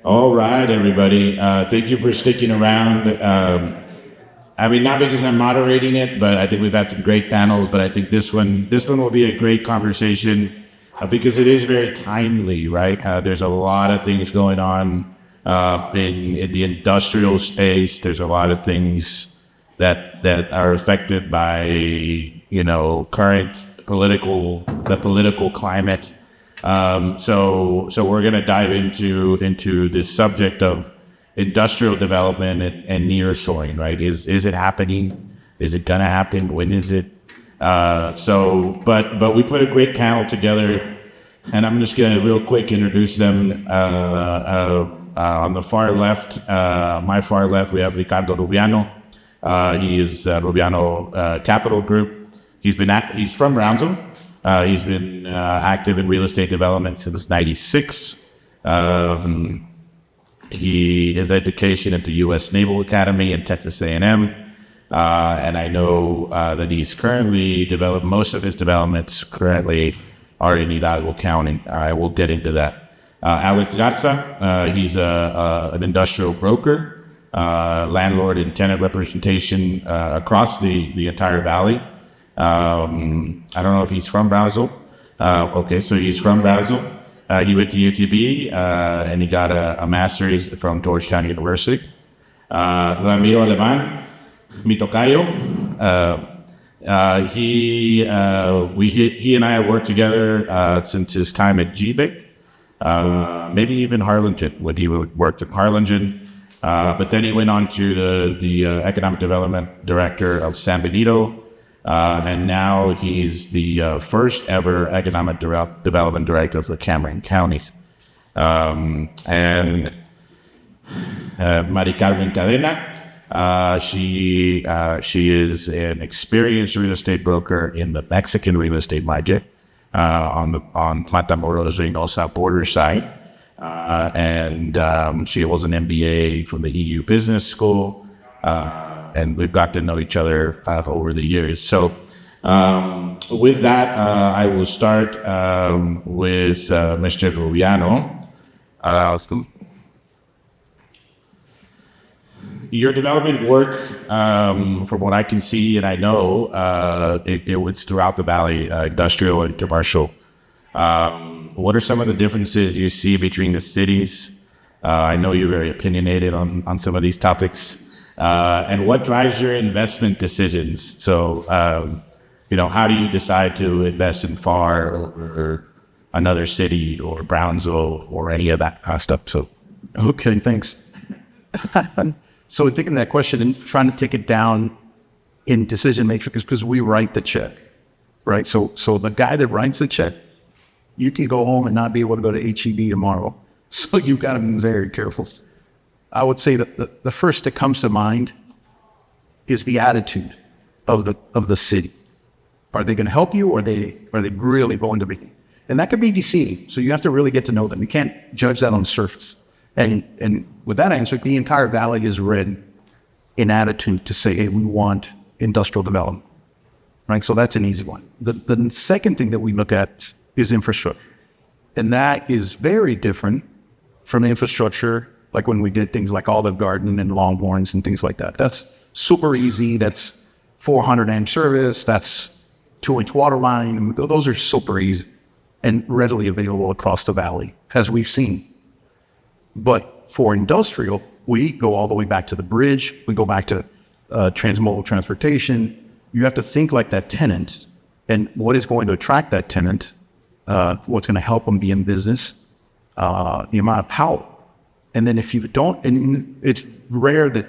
All right, everybody. Thank you for sticking around. Not because I'm moderating it, but I think we've had some great panels. But I think this one will be a great conversation because it is very timely, right? There's a lot of things going on in the industrial space. There's a lot of things that are affected by current political climate. So we're going to dive into this subject of industrial development and nearshoring, right? Is it happening? Is it going to happen? When is it? But we put a great panel together, and I'm just going to real quick introduce them. On the far left, my far left, we have Ricardo Rubiano. He is Rubiano Capital Group. He's from Brownsville. He's been active in real estate development since '96. His education at the U.S. Naval Academy and Texas A&M, and I know that he's currently developed most of his developments. Currently, are in Hidalgo County. I will get into that. Alex Garza, he's an industrial broker, landlord and tenant representation across the entire valley. I don't know if he's from Brownsville. Okay, so he's from Brownsville. He went to UTB and he got a master's from Georgetown University. Ramiro Aleman, mi tocayo. He and I have worked together since his time at GBIC, maybe even Harlingen when he worked at Harlingen. But then he went on to the economic development director of San Benito. And now he's the first ever economic development director for Cameron counties. And Mari Carmen Cadena, she is an experienced real estate broker in the Mexican real estate market on Matamoros-Reynosa border side. And she holds an MBA from the EU Business School. And we've got to know each other over the years. So with that, I will start with Mr. Rubiano. Your development work, from what I can see and I know, it was throughout the valley, industrial and commercial. What are some of the differences you see between the cities? I know you're very opinionated on some of these topics. And what drives your investment decisions? So, how do you decide to invest in FAR or another city or Brownsville or any of that kind of stuff? So, okay, thanks. So taking that question and trying to take it down in decision matrix because we write the check, right? So the guy that writes the check, you can go home and not be able to go to HEB tomorrow. So you've got to be very careful. I would say that the first that comes to mind is the attitude of the city. Are they going to help you, or are they really going to be? And that could be deceiving. So you have to really get to know them. You can't judge that on the surface. And with that answer, the entire valley is read in attitude to say, hey, we want industrial development, right? So that's an easy one. The second thing that we look at is infrastructure, and that is very different from the infrastructure like when we did things like Olive Garden and Longhorns and things like that. That's super easy. That's 400 amp service. That's 2-inch water line. Those are super easy and readily available across the valley, as we've seen. But for industrial, we go all the way back to the bridge. We go back to transmodal transportation. You have to think like that tenant and what is going to attract that tenant, what's going to help them be in business, the amount of power. And then if you don't, and it's rare that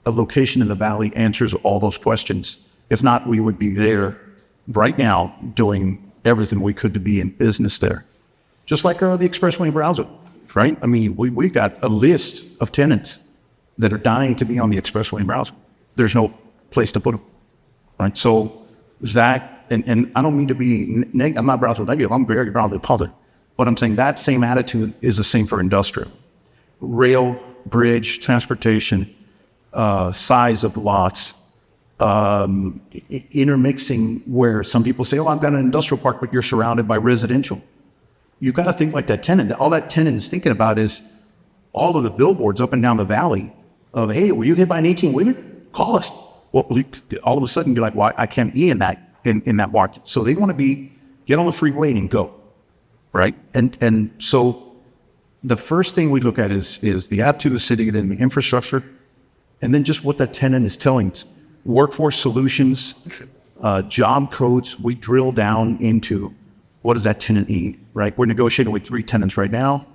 a location in the valley answers all those questions. If not, we would be there right now doing everything we could to be in business there. Just like the Expressway in Brownsville, right? I mean, we got a list of tenants that are dying to be on the Expressway in Brownsville. There's no place to put them, right? So that, and I don't mean to be negative. I'm not Brownsville negative. I'm very Brownsville positive. But I'm saying that same attitude is the same for industrial. Rail, bridge, transportation, size of lots, intermixing where some people say, oh, I've got an industrial park, but you're surrounded by residential. You've got to think like that tenant. All that tenant is thinking about is, all of the billboards up and down the valley of, hey, were you hit by an 18-wheeler? Call us. Well, all of a sudden you're like, well, I can't be in that market. So they want to get on the freeway and go, right? And so the first thing we look at is the attitude of the city and the infrastructure, and then just what that tenant is telling us. Workforce solutions, job codes, we drill down into what does that tenant need, right? We're negotiating with 3 tenants right now.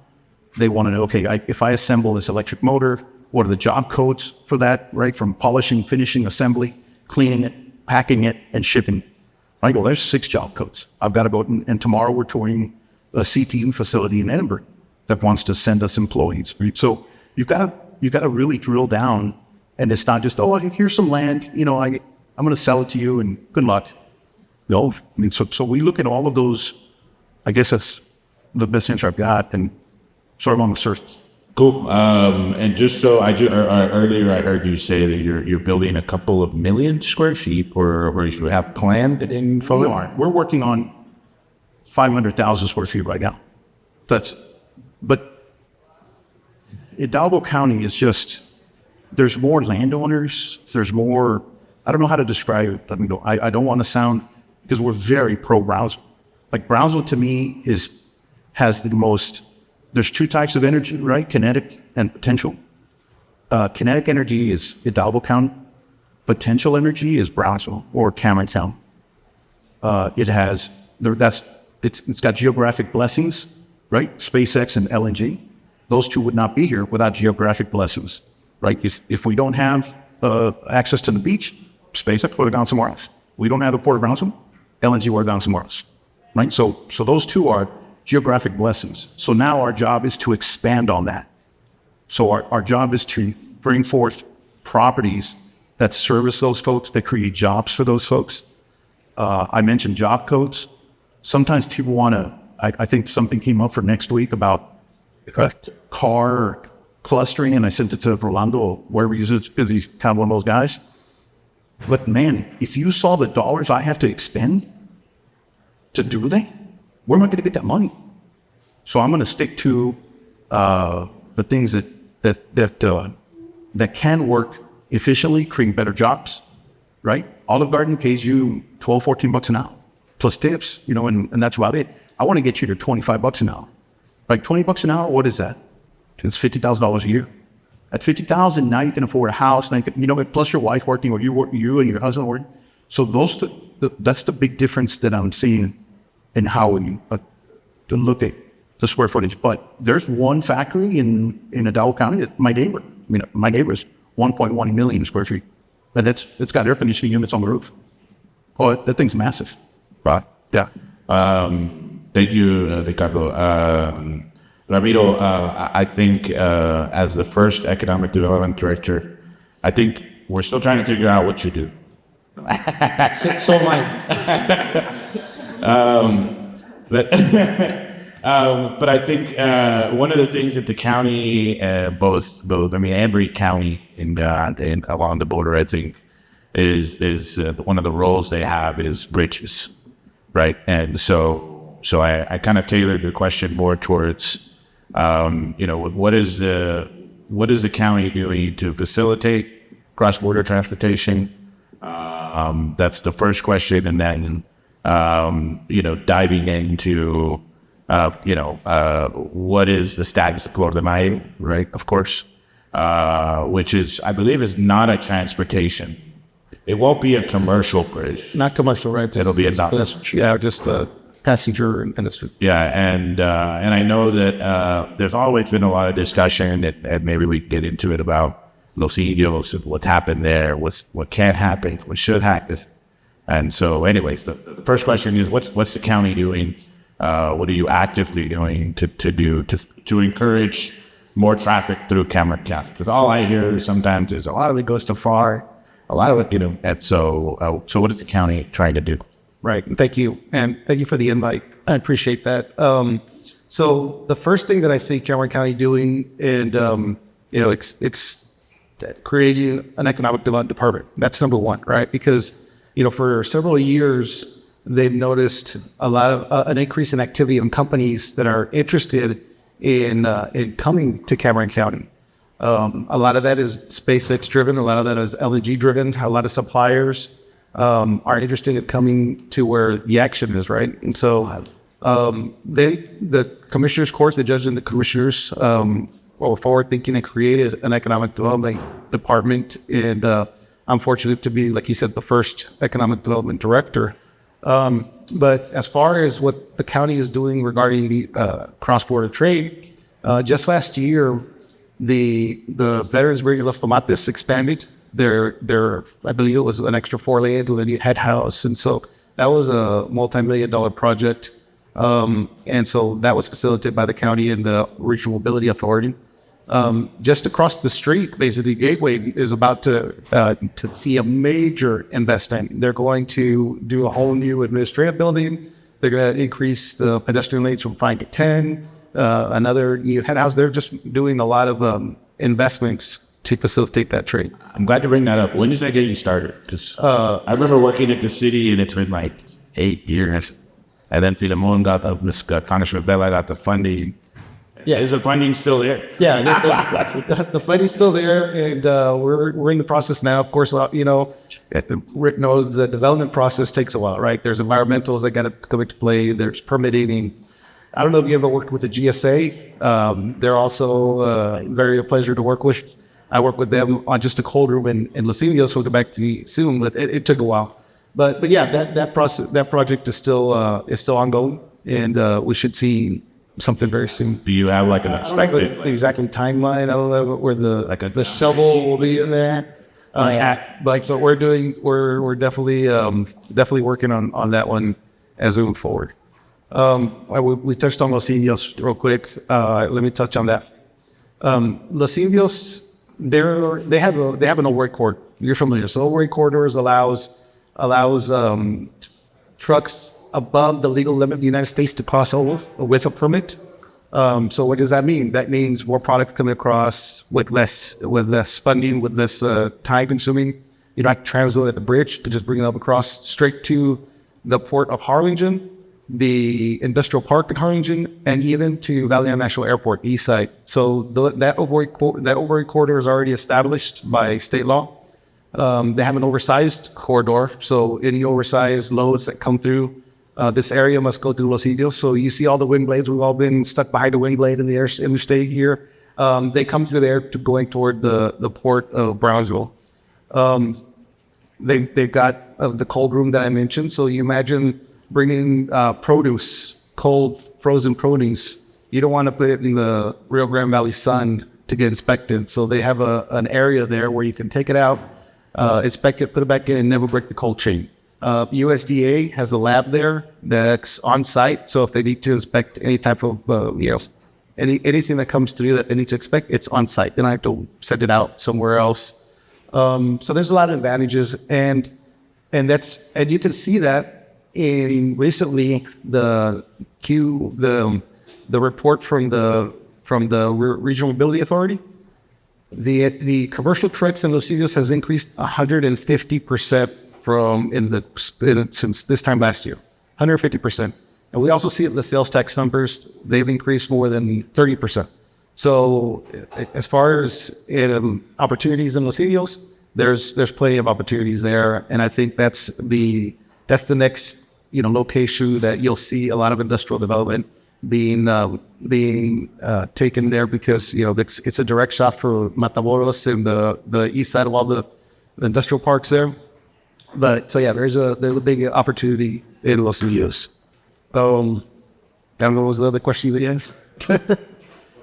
They want to know, okay, if I assemble this electric motor, what are the job codes for that, right? From polishing, finishing, assembly, cleaning it, packing it, and shipping. Right? Well, there's 6 job codes. I've got to go, and tomorrow we're touring a CTU facility in Edinburgh that wants to send us employees. Right? So you've got to really drill down, and it's not just, oh, here's some land, I'm going to sell it to you, and good luck. No, I mean, so we look at all of those. I guess that's the best answer I've got, and sort of on the surface. Cool. And just so earlier I heard you say that you're building a couple of million square feet, or you have planned in forward. We're working on 500,000 square feet right now. But Hidalgo County is just, there's more landowners. There's more. I don't know how to describe it. I don't want to sound, because we're very pro Brownsville. Like Brownsville to me has the most. There's 2 types of energy, right? Kinetic and potential. Kinetic energy is Hidalgo County. Potential energy is Brownsville or Cameron County. It's got geographic blessings, right? SpaceX and LNG. Those 2 would not be here without geographic blessings, right? If we don't have access to the beach, SpaceX would have gone somewhere else. We don't have the Port of Brownsville, LNG would have gone somewhere else, right? So those 2 are geographic blessings. So now our job is to expand on that. So our job is to bring forth properties that service those folks, that create jobs for those folks. I mentioned job codes. Sometimes people want to, I think something came up for next week about car clustering, and I sent it to Rolando, wherever he is, because he's kind of one of those guys. But man, if you saw the dollars I have to expend to do that, where am I going to get that money? So I'm going to stick to the things that can work efficiently, create better jobs, right? Olive Garden pays you $12-14 an hour plus tips, and that's about it. I want to get you to $25 an hour. Like $20 an hour, what is that? It's $50,000 a year. At $50,000, now you can afford a house, and plus your wife working, or you and your husband working. So that's the big difference that I'm seeing in how we look at the square footage. But there's one factory in Hidalgo County that my neighbor's 1.1 million square feet. And it's got air conditioning units on the roof. Oh, that thing's massive. Right. Yeah. Thank you, Ricardo. Ramiro, I think as the first economic development director, I think we're still trying to figure out what you do. So am I. But I think one of the things that the county, Embry County and along the border, I think, is one of the roles they have is bridges, right? And so I kind of tailored the question more towards, what is the county doing to facilitate cross-border transportation? That's the first question, and then diving into what is the status of Florida Maya, right? Of course, which I believe is not a transportation. It won't be a commercial bridge. Not commercial, right? It'll be a just a passenger industry. Yeah, and I know that there's always been a lot of discussion, and maybe we can get into it about Los Indios and what happened there, what can't happen, what should happen. And so, anyways, the first question is, what's the county doing? What are you actively doing to encourage more traffic through Cameron County? Because all I hear sometimes is a lot of it goes too far, a lot of it, And so what is the county trying to do? Right. Thank you, and thank you for the invite. I appreciate that. So the first thing that I see Cameron County doing, and it's creating an economic development department. That's number one, right? Because for several years they've noticed a lot of an increase in activity in companies that are interested in coming to Cameron County. A lot of that is SpaceX driven. A lot of that is LNG driven. A lot of suppliers are interested in coming to where the action is, right? And so the commissioners' court, the judge and the commissioners were forward thinking and created an economic development department. And I'm fortunate to be, like you said, the first economic development director. But as far as what the county is doing regarding the cross-border trade, just last year, the Veterans Bridge of Los Tomates expanded their I believe it was an extra 4 lanes with a new head house, and so that was a multi-million-dollar project, and so that was facilitated by the county and the Regional Mobility Authority. Just across the street, basically, Gateway is about to see a major investment. They're going to do a whole new administrative building. They're going to increase the pedestrian lanes from 5 to 10. Another new head house. They're just doing a lot of investments to facilitate that trade. I'm glad to bring that up. When does that get you started? Because I remember working at the city, and it's been like 8 years. And then Filemon got Congressman Bella got the funding. Yeah, is the funding still there? Yeah, the funding's still there, and we're in the process now. Of course, Rick knows the development process takes a while, right? There's environmentals that got to come into play. There's permitting. I don't know if you ever worked with the GSA. They're also very a pleasure to work with. I work with them on just a cold room in Los Indios. We'll get back to me soon, but it took a while. But yeah, that project is still ongoing, and we should see something very soon. Do you have like an expected exactly timeline? I don't know where the shovel will be in there. But so we're definitely working on that one as we move forward. We touched on Los Indios real quick. Let me touch on that. Los Indios, they have an overweight corridor. You're familiar. So overweight corridors allows trucks above the legal limit of the United States to cross over with a permit. So what does that mean? That means more product coming across with less funding, with less time consuming. You don't have to translate at the bridge to just bring it up across straight to the port of Harlingen, the industrial park in Harlingen, and even to Valley National Airport, east side. So that overweight corridor is already established by state law. They have an oversized corridor, so any oversized loads that come through this area must go through Los Indios. So you see all the wind blades. We've all been stuck behind the wind blade in the interstate here. They come through there going toward the port of Brownsville. They've got the cold room that I mentioned. So you imagine bringing produce, cold, frozen produce. You don't want to put it in the Rio Grande Valley sun to get inspected. So they have an area there where you can take it out, inspect it, put it back in, and never break the cold chain. USDA has a lab there that's on site. So if they need to inspect any type of, anything that comes through that they need to inspect, it's on site. They don't have to send it out somewhere else. So there's a lot of advantages, and you can see that in recently the report from the Regional Mobility Authority. The commercial trucks in Los Indios has increased 150% since this time last year, 150%. And we also see the sales tax numbers; they've increased more than 30%. So, as far as opportunities in Los Indios, there's plenty of opportunities there, and I think that's the next location that you'll see a lot of industrial development being taken there, because it's a direct shot for Matamoros and the east side of all the industrial parks there. But so yeah, there's a big opportunity in Los Indios. I don't know, what was the other question you asked?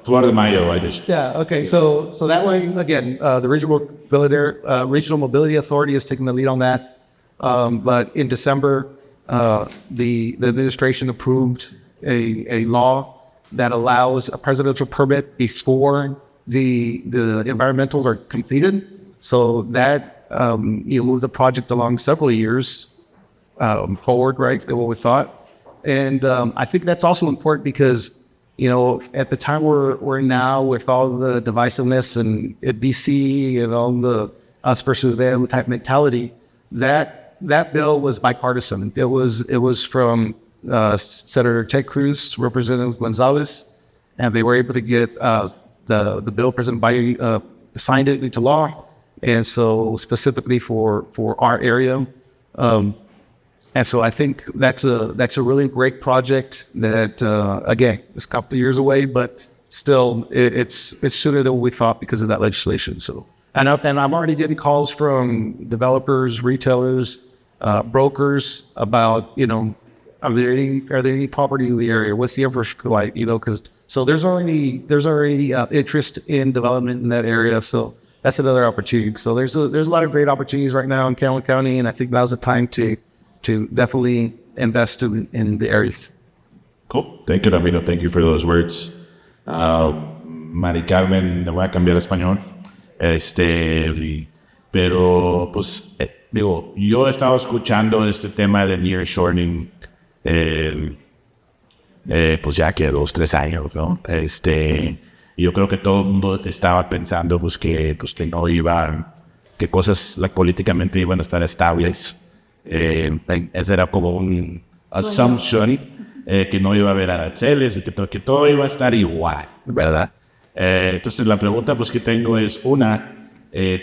Florida Mayo, Yeah, okay. So that way, again, the Regional Mobility Authority is taking the lead on that. But in December, the administration approved a law that allows a presidential permit before the environmentals are completed. So that you move the project along several years forward, right? Than what we thought. And I think that's also important because at the time we're now, with all the divisiveness and at DC and all the us versus them type mentality, that bill was bipartisan. It was from Senator Ted Cruz, Representative Gonzalez, and they were able to get the bill President Biden signed it into law, and so specifically for our area. And so I think that's a really great project that, again, it's a couple of years away, but still it's sooner than we thought because of that legislation. So, and I'm already getting calls from developers, retailers, brokers about, are there any property in the area? What's the infrastructure like? Because so there's already interest in development in that area. So that's another opportunity. So there's a lot of great opportunities right now in Cameron County, and I think now's the time to definitely invest in the area. Cool. Thank you, Ramiro. Thank you for those words. Mari Carmen, le voy a cambiar a español. Pero, pues, digo, yo he estado escuchando este tema de Nearshoring, pues ya que 2-3 años, ¿no? Yo creo que todo el mundo estaba pensando, pues que no iba, que cosas políticamente iban a estar estables. Ese era como un assumption, que no iba a haber aranceles, y que todo iba a estar igual, ¿verdad? Entonces la pregunta pues que tengo es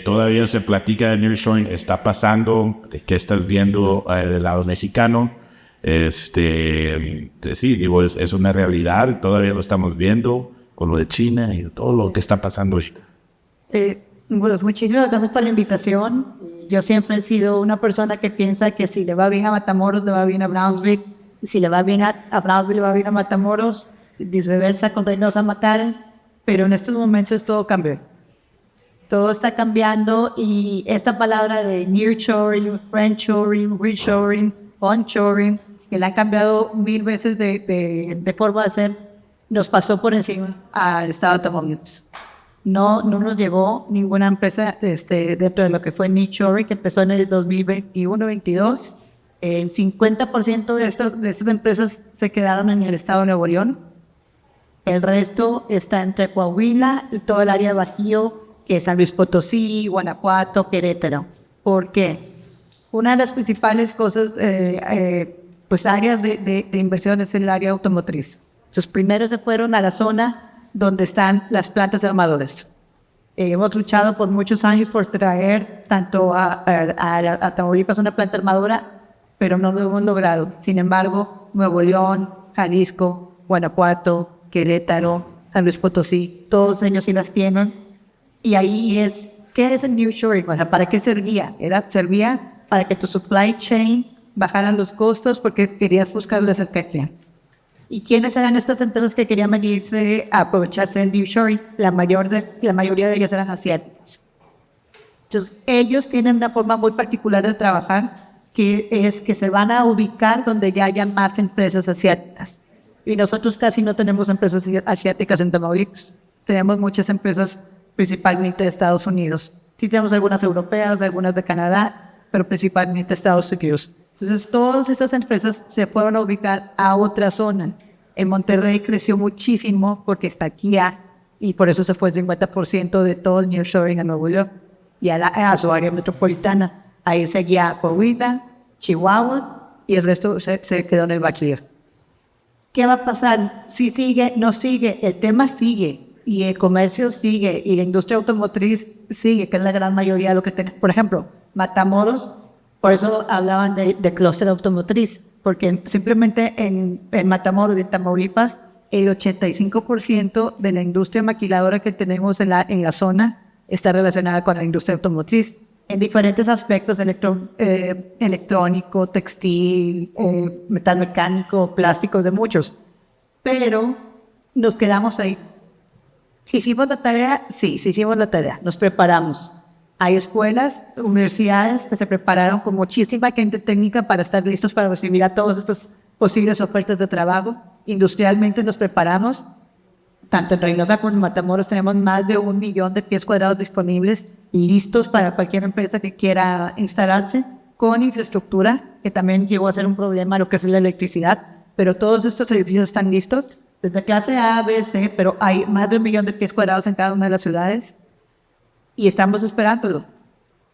todavía se platica de Nearshoring, está pasando, ¿qué estás viendo del lado mexicano? Sí, digo, es una realidad, todavía lo estamos viendo con lo de China y todo lo que está pasando hoy. Bueno, muchísimas gracias por la invitación. Yo siempre he sido una persona que piensa que si le va bien a Matamoros, le va bien a Brownsville. Si le va bien a Brownsville, le va bien a Matamoros. Viceversa, con Reynosa Mataron. Pero en estos momentos todo cambió. Todo está cambiando y esta palabra de nearshoring, friendshoring, reshoring, onshoring, que la han cambiado 1000 veces de forma de ser, nos pasó por encima al estado de Tamaulipas. No nos llevó ninguna empresa dentro de lo que fue Nearshoring, que empezó en el 2021-22. El 50% de estas empresas se quedaron en el estado de Nuevo León. El resto está entre Coahuila y todo el área de Bajío, que es San Luis Potosí, Guanajuato, Querétaro. ¿Por qué? Una de las principales cosas, pues áreas de inversión es el área automotriz. Entonces, primero se fueron a la zona donde están las plantas armadoras. Hemos luchado por muchos años por traer tanto a Tamaulipas una planta armadora, pero no lo hemos logrado. Sin embargo, Nuevo León, Jalisco, Guanajuato, Querétaro, San Luis Potosí, todos ellos sí las tienen. Y ahí es, ¿qué es el Nearshoring? O sea, ¿para qué servía? Servía para que tu supply chain bajaran los costos porque querías buscar la cercanía. ¿Y quiénes eran estas empresas que querían venirse a aprovecharse del Nearshoring? La mayoría de ellas eran asiáticas. Entonces, ellos tienen una forma muy particular de trabajar, que es que se van a ubicar donde ya haya más empresas asiáticas. Y nosotros casi no tenemos empresas asiáticas en Tamaulipas. Tenemos muchas empresas principalmente de Estados Unidos. Sí tenemos algunas europeas, algunas de Canadá, pero principalmente Estados Unidos. Entonces, todas estas empresas se fueron a ubicar a otra zona. En Monterrey creció muchísimo porque está aquí y por eso se fue el 50% de todo el Nearshoring a Nuevo León y a su área metropolitana. Ahí seguía Coahuila, Chihuahua y el resto se quedó en el Bajío. ¿Qué va a pasar? Si sigue, no sigue, el tema sigue y el comercio sigue y la industria automotriz sigue, que es la gran mayoría de lo que tenemos. Por ejemplo, Matamoros, por eso hablaban de clúster automotriz, porque simplemente en Matamoros y en Tamaulipas, el 85% de la industria maquiladora que tenemos en la zona está relacionada con la industria automotriz, en diferentes aspectos, electrónico, textil, metal mecánico, plástico, de muchos. Pero nos quedamos ahí. ¿Hicimos la tarea? Sí hicimos la tarea, nos preparamos. Hay escuelas, universidades que se prepararon con muchísima gente técnica para estar listos para recibir a todas estas posibles ofertas de trabajo. Industrialmente nos preparamos. Tanto en Reynosa como en Matamoros tenemos más de 1 millón de pies cuadrados disponibles y listos para cualquier empresa que quiera instalarse, con infraestructura, que también llegó a ser un problema lo que es la electricidad, pero todos estos edificios están listos, desde clase A, B, C, pero hay más de 1 millón de pies cuadrados en cada una de las ciudades. Y estamos esperándolo.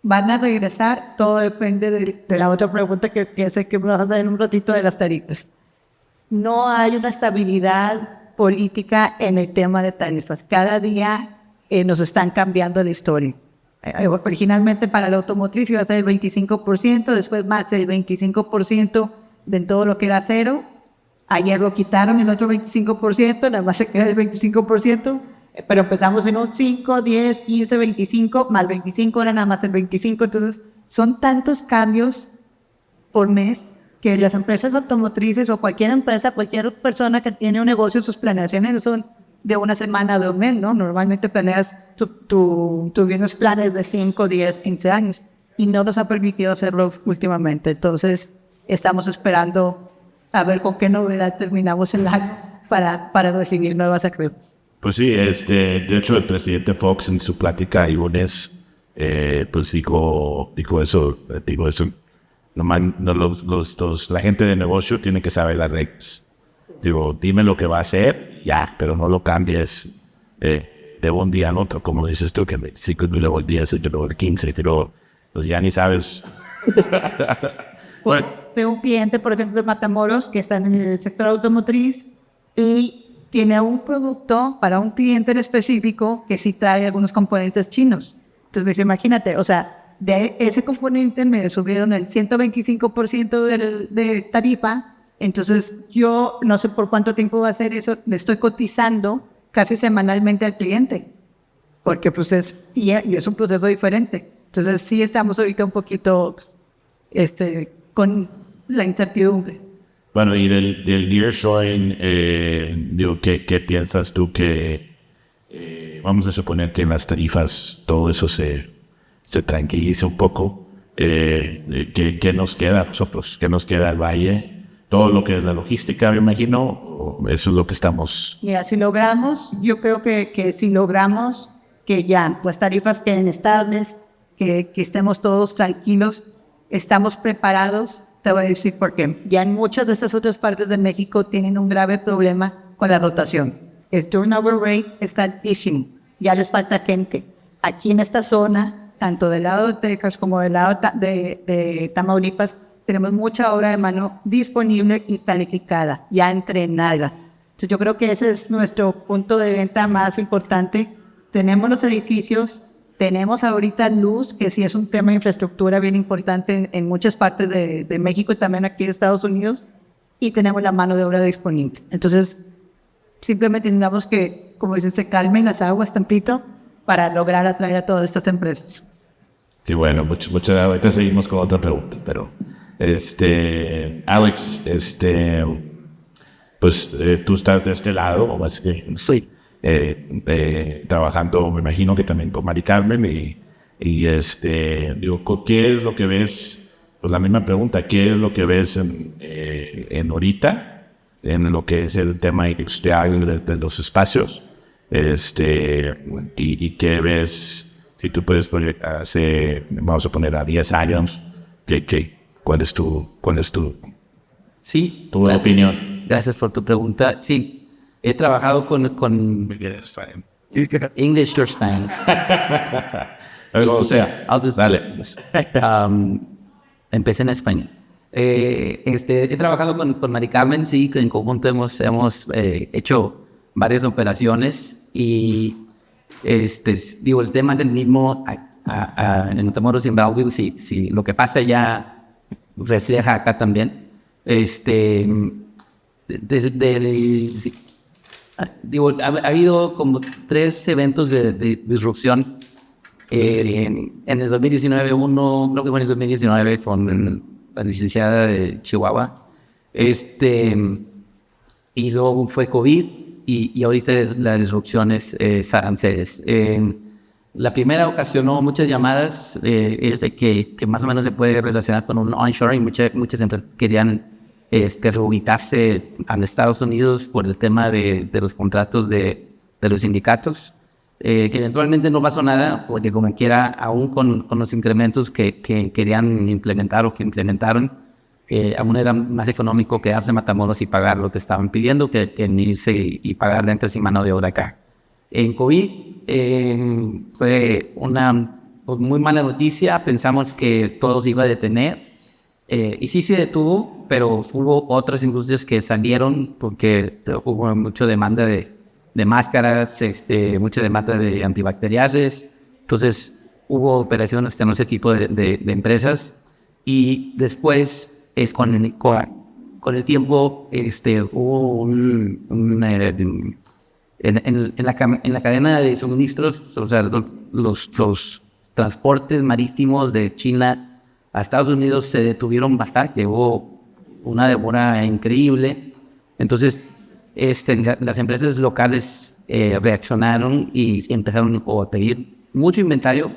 ¿Van a regresar? Todo depende de la otra pregunta que sé que me vas a hacer en un ratito de las tarifas. No hay una estabilidad política en el tema de tarifas. Cada día nos están cambiando la historia. Originalmente para la automotriz iba a ser el 25%, después más del 25% de todo lo que era acero. Ayer lo quitaron el otro 25%, nada más se queda el 25%, pero empezamos en un 5, 10, 15, 25, más 25 era nada más el 25, entonces son tantos cambios por mes que las empresas automotrices o cualquier empresa, cualquier persona que tiene un negocio, sus planeaciones no son de una semana, de un mes, ¿no? Normalmente planeas tienes planes de 5, 10, 15 años y no nos ha permitido hacerlo últimamente. Entonces, estamos esperando a ver con qué novedad terminamos el año para recibir nuevas acreedores. Pues sí, de hecho el presidente Fox en su plática el lunes, pues dijo eso, nomás, no, la gente de negocio tiene que saber las reglas. Digo, dime lo que va a hacer, ya, pero no lo cambies de un día al otro, como dices tú, que el 5 y luego el 10 y luego el 15, pero pues ya ni sabes. Bueno, tengo un cliente, por ejemplo, en Matamoros, que está en el sector automotriz y tiene un producto para un cliente en específico que sí trae algunos componentes chinos. Entonces me dice, imagínate, o sea, de ese componente me subieron el 125% de tarifa, entonces yo no sé por cuánto tiempo va a ser eso, le estoy cotizando casi semanalmente al cliente, porque pues y es un proceso diferente. Entonces sí estamos ahorita un poquito con la incertidumbre. Bueno, y del Nearshoring, digo, ¿qué piensas tú que vamos a suponer que en las tarifas todo eso se tranquilice un poco? ¿Qué nos queda a nosotros? ¿Qué nos queda al valle? Todo lo que es la logística, me imagino, o eso es lo que estamos... Mira, si logramos, yo creo que si logramos que ya las tarifas queden estables, que estemos todos tranquilos, estamos preparados, te voy a decir por qué. Ya en muchas de estas otras partes de México tienen un grave problema con la rotación. El turnover rate está altísimo, ya les falta gente. Aquí en esta zona, tanto del lado de Texas como del lado de Tamaulipas, tenemos mucha obra de mano disponible y calificada, ya entrenada. Entonces yo creo que ese es nuestro punto de venta más importante. Tenemos los edificios, tenemos ahorita luz, que sí es un tema de infraestructura bien importante en muchas partes de México y también aquí de Estados Unidos, y tenemos la mano de obra disponible. Entonces, simplemente necesitamos que, como dices, se calmen las aguas tantito para lograr atraer a todas estas empresas. Sí, bueno, ahorita seguimos con otra pregunta, pero Alex, pues tú estás de este lado, o más que Sí. trabajando, me imagino que también con Mari Carmen y digo, ¿qué es lo que ves? Pues la misma pregunta, ¿qué es lo que ves en ahorita, en lo que es el tema industrial de los espacios? Y qué ves, si tú puedes proyectar, vamos a poner a 10 años, ¿cuál es tu Sí, opinión? gracias por tu pregunta. Sí, he trabajado con English First Time. O sea, dale. Empecé en español. He trabajado con Mari Carmen, sí, que en conjunto hemos hecho varias operaciones y digo, el tema del mismo en Matamoros y en Bellevue, si lo que pasa ya refleja acá también. Digo, ha habido como 3 eventos de disrupción. En el 2019, uno, creo que fue en el 2019, con la licenciada de Chihuahua. Y luego fue COVID y ahorita la disrupción es aranceles. La primera ocasionó muchas llamadas, que más o menos se puede relacionar con un onshoring. Muchas empresas querían reubicarse a Estados Unidos por el tema de los contratos de los sindicatos, que eventualmente no pasó nada, porque como quiera, aún con los incrementos que querían implementar o que implementaron, aún era más económico quedarse en Matamoros y pagar lo que estaban pidiendo que irse y pagar rentas y mano de obra acá. En COVID fue una muy mala noticia, pensamos que todo se iba a detener. Y sí se detuvo, pero hubo otras industrias que salieron porque hubo mucha demanda de máscaras, mucha demanda de antibacteriales. Entonces hubo operaciones en ese tipo de empresas. Y después, con el tiempo, hubo en la cadena de suministros, o sea, los transportes marítimos de China a Estados Unidos se detuvieron bastante, hubo una demora increíble. Entonces, las empresas locales reaccionaron y empezaron a pedir mucho inventario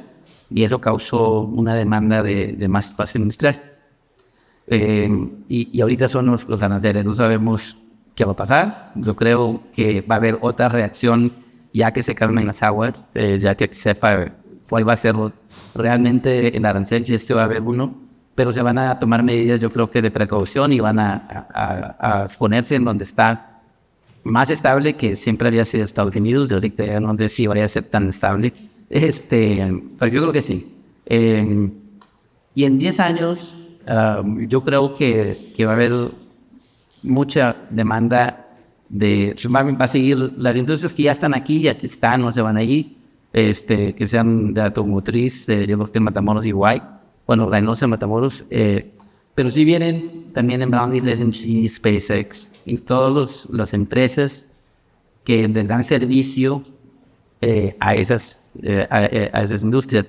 y eso causó una demanda de más espacio industrial. Y ahorita son los aranceles, no sabemos qué va a pasar. Yo creo que va a haber otra reacción ya que se calmen las aguas, ya que sepa cuál va a ser realmente el arancel, si va a haber uno, pero se van a tomar medidas, yo creo que de precaución y van a ponerse en donde está más estable, que siempre había sido Estados Unidos, y ahorita ya no sé si vaya a ser tan estable, pero yo creo que sí. Y en 10 años, yo creo que va a haber mucha demanda va a seguir las industrias que ya están aquí, ya que están, no se van a ir, que sean de automotriz, yo creo que Matamoros igual, bueno, Reynosa, Matamoros, pero sí vienen también en Brownfield, SMG, SpaceX, y todas las empresas que le dan servicio a esas industrias.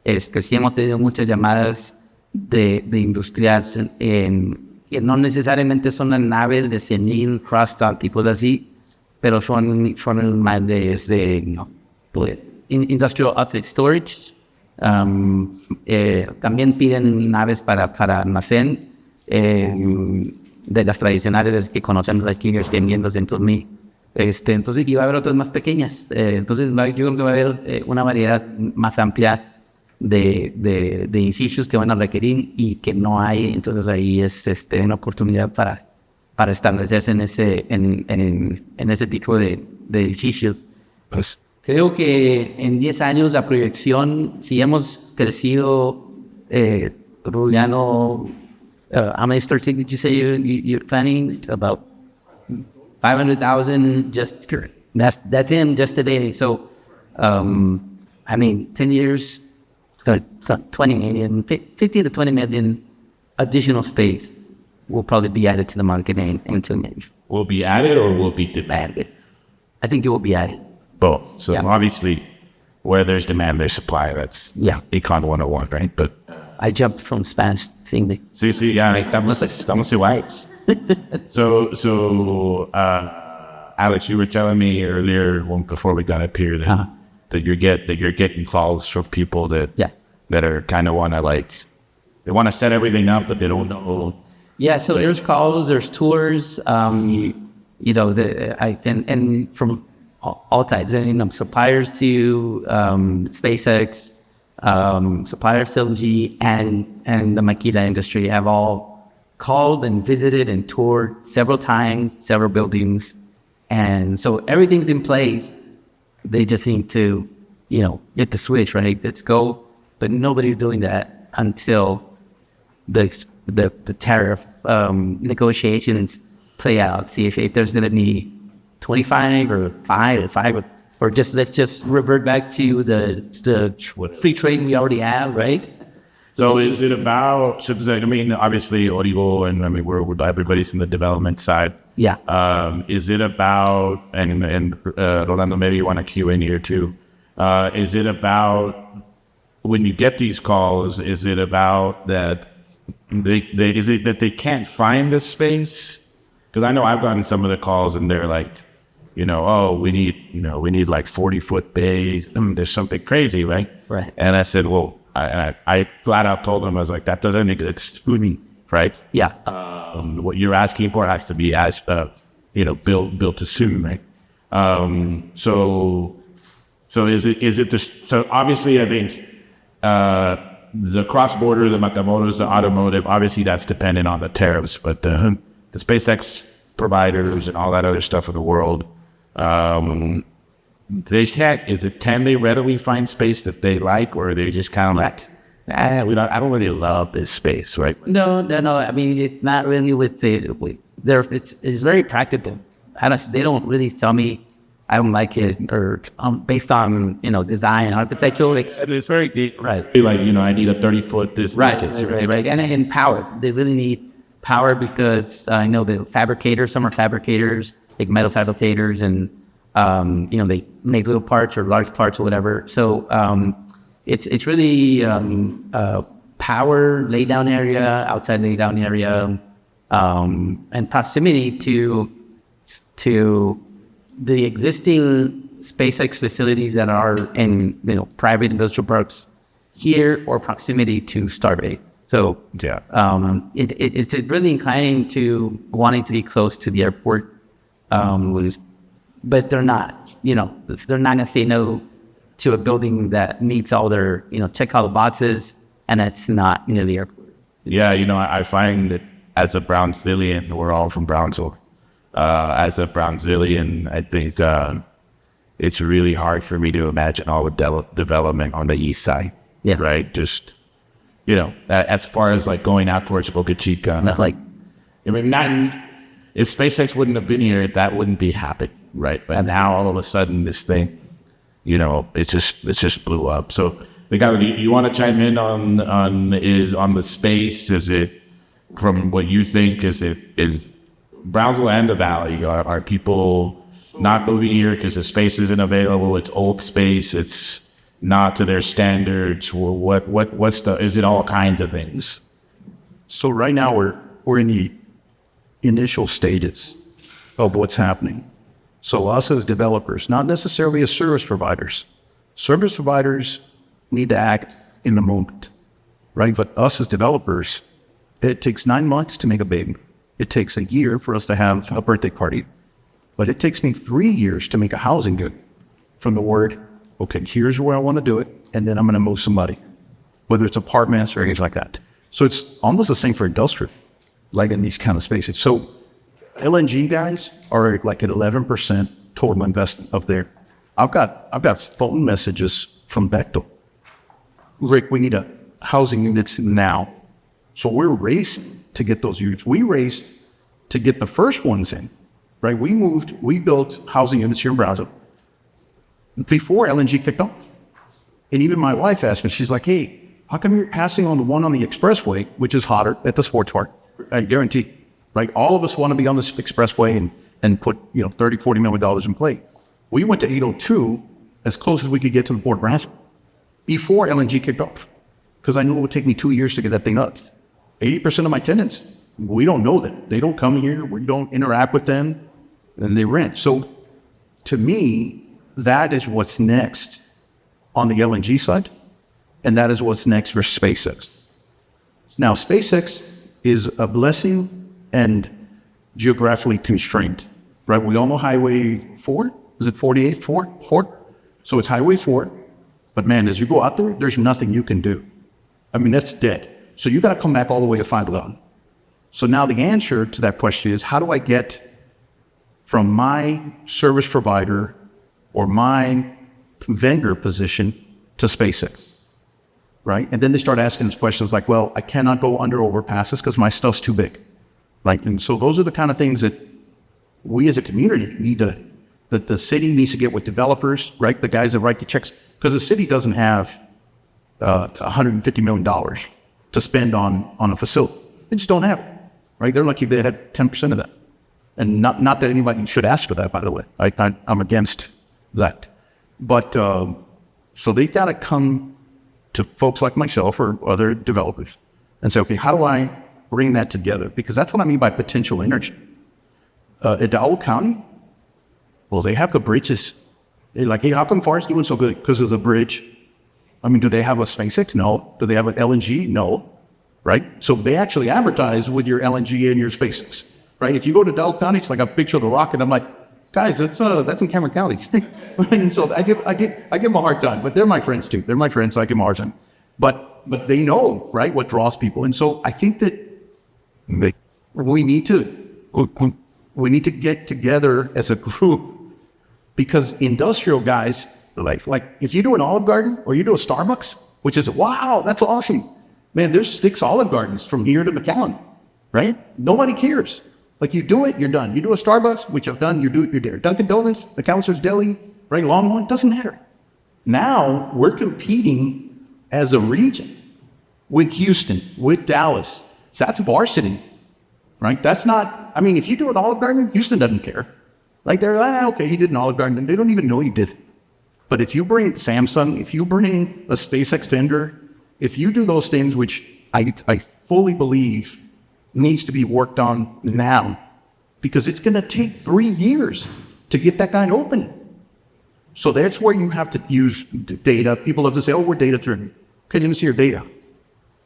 Que sí hemos tenido muchas llamadas de industriales que no necesariamente son las naves de 100,000 cross-dock, tipos así, pero son más pues, industrial object storage. También piden naves para almacén, de las tradicionales que conocen aquí, que estén viendo 200,000. Entonces, y va a haber otras más pequeñas. Entonces, yo creo que va a haber una variedad más amplia de edificios que van a requerir y que no hay. Entonces, ahí es una oportunidad para establecerse en ese tipo de edificios. Pues, creo que en 10 años la proyección, si hemos crecido, Juliano, how many stores did you say you're planning? About 500,000 that's in just today. So, 10 years, 20 million, 15 to 20 million additional space will probably be added to the market in 2 years. Will be added or will be demanded? I think it will be added. Both. So Yeah. obviously, where there's demand, there's supply. That's Yeah. Econ 101, right? But I jumped from Spanish to English. sí, ya estamos iguales. So, Alex, you were telling me earlier before we got up here that you're getting calls from people that are kind of they want to set everything up, but they don't know. Yeah, so there's calls, there's tours, and from all types, suppliers to SpaceX, suppliers to LG, and the maquila industry have all called and visited and toured several times, several buildings, and so everything's in place. They just need to, get the switch, right? Let's go. But nobody's doing that until the tariff negotiations play out. See if there's going to be 25 or 5 or just let's just revert back to the free trade we already have, right? So is it about? So obviously, Origo, and we're everybody's in the development side. Yeah. Is it about? And Rolando, maybe you want to cue in here too. Is it about when you get these calls? Is it about that? Is it that they can't find the space? Because I know I've gotten some of the calls and they're like, we need like 40-foot bays. There's something crazy, right? Right. And I said, well, I flat out told them, I was like, that doesn't exist, right? Yeah. What you're asking for has to be built to suit, right? So is it this? So obviously, I think the cross-border, the Matamoros, the automotive, obviously that's dependent on the tariffs, but the SpaceX providers and all that other stuff in the world, can they readily find space that they like, or are they just kind of like, I don't really love this space, right? No. I mean, it's not really it's very practical. They don't really tell me I don't like it or based on design, architectural. It's very deep. Right. Like, I need a 30-foot this. Right. And power. They really need power because I know the fabricators. Some are fabricators, like metal fabricators, and they make little parts or large parts or whatever. So it's really power, lay down area, outside lay down area, and proximity to the existing SpaceX facilities that are in private industrial parks here, or proximity to Starbase. So Yeah. it's really inclining to wanting to be close to the airport, but they're not. They're not gonna say no to a building that meets all their check all the boxes, and that's not near the airport. Yeah, I find that as a Brownsvillian, we're all from Brownsville. As a Brownsvillian, I think it's really hard for me to imagine all the development on the east side. Yeah. Right? Just, as far as like going out towards Boca Chica. Not like I mean, if SpaceX wouldn't have been here, that wouldn't be happening, right? But now all of a sudden this thing, it just blew up. So, you want to chime in on the space? Is it, from what you think, is Brownsville and the Valley, are people not moving here because the space isn't available? It's old space. It's not to their standards. Is it all kinds of things? So right now we're in the initial stages of what's happening. So us as developers, not necessarily as service providers need to act in the moment, right? But us as developers, it takes 9 months to make a baby. It takes a year for us to have a birthday party. But it takes me 3 years to make a housing good. From the word, okay, here's where I want to do it, and then I'm going to move somebody, whether it's apartments or things like that. So it's almost the same for industrial, like in these kind of spaces. So LNG guys are like at 11% total investment up there. I've got phone messages from Bechtel. Rick, we need a housing units now. So we're racing to get those units. We raced to get the first ones in, right? We built housing units here in Brownsville before LNG kicked off. And even my wife asked me, she's like, hey, how come you're passing on the one on the expressway, which is hotter at the sports park? I guarantee, right? All of us want to be on this expressway and put, $30-40 million in play. We went to 802 as close as we could get to the Port Brownsville before LNG kicked off, because I knew it would take me 2 years to get that thing up. 80% of my tenants, we don't know them. They don't come here. We don't interact with them, and they rent. So to me, that is what's next on the LNG side, and that is what's next for SpaceX. Now, SpaceX is a blessing and geographically constrained, right? We all know Highway 4. Is it 48? 4? So it's Highway 4. But man, as you go out there, there's nothing you can do. I mean, that's dead. So you got to come back all the way to 511. So now the answer to that question is, how do I get from my service provider or my vendor position to SpaceX, right? And then they start asking us questions like, well, I cannot go under overpasses because my stuff's too big, right? And so those are the kind of things that we as a community that the city needs to get with developers, right? The guys that write the checks, because the city doesn't have $150 million to spend on a facility. They just don't have it, right? They're lucky if they had 10% of that. And not that anybody should ask for that, by the way. I'm against that. But so they've got to come to folks like myself or other developers and say, okay, how do I bring that together? Because that's what I mean by potential energy. At Hidalgo County, well, they have the bridges. They're like, hey, how come FAR's doing so good? Because of the bridge. I mean, do they have a SpaceX? No. Do they have an LNG? No. Right? So they actually advertise with your LNG and your SpaceX. Right? If you go to Hidalgo County, it's like a picture of the rocket. I'm like, guys, that's in Cameron County. And so I give them a hard time, but they're my friends too. They're my friends, so I give them a hard time. But they know, right, what draws people. And so I think that we need to get together as a group, because industrial guys, Like if you do an Olive Garden or you do a Starbucks, which is, wow, that's awesome. Man, there's 6 Olive Gardens from here to McAllen, right? Nobody cares. Like you do it, you're done. You do a Starbucks, which I've done, you're there. Dunkin' Donuts, McAllister's Deli, right? Longhorn, doesn't matter. Now we're competing as a region with Houston, with Dallas. So that's varsity, right? That's not, I mean, if you do an Olive Garden, Houston doesn't care. Like they're like, okay, he did an Olive Garden. They don't even know you did it. But if you bring Samsung, if you bring a space extender, if you do those things, which I fully believe needs to be worked on now, because it's going to take 3 years to get that guy open. So that's where you have to use data. People love to say, oh, we're data driven. Okay, let me see your data.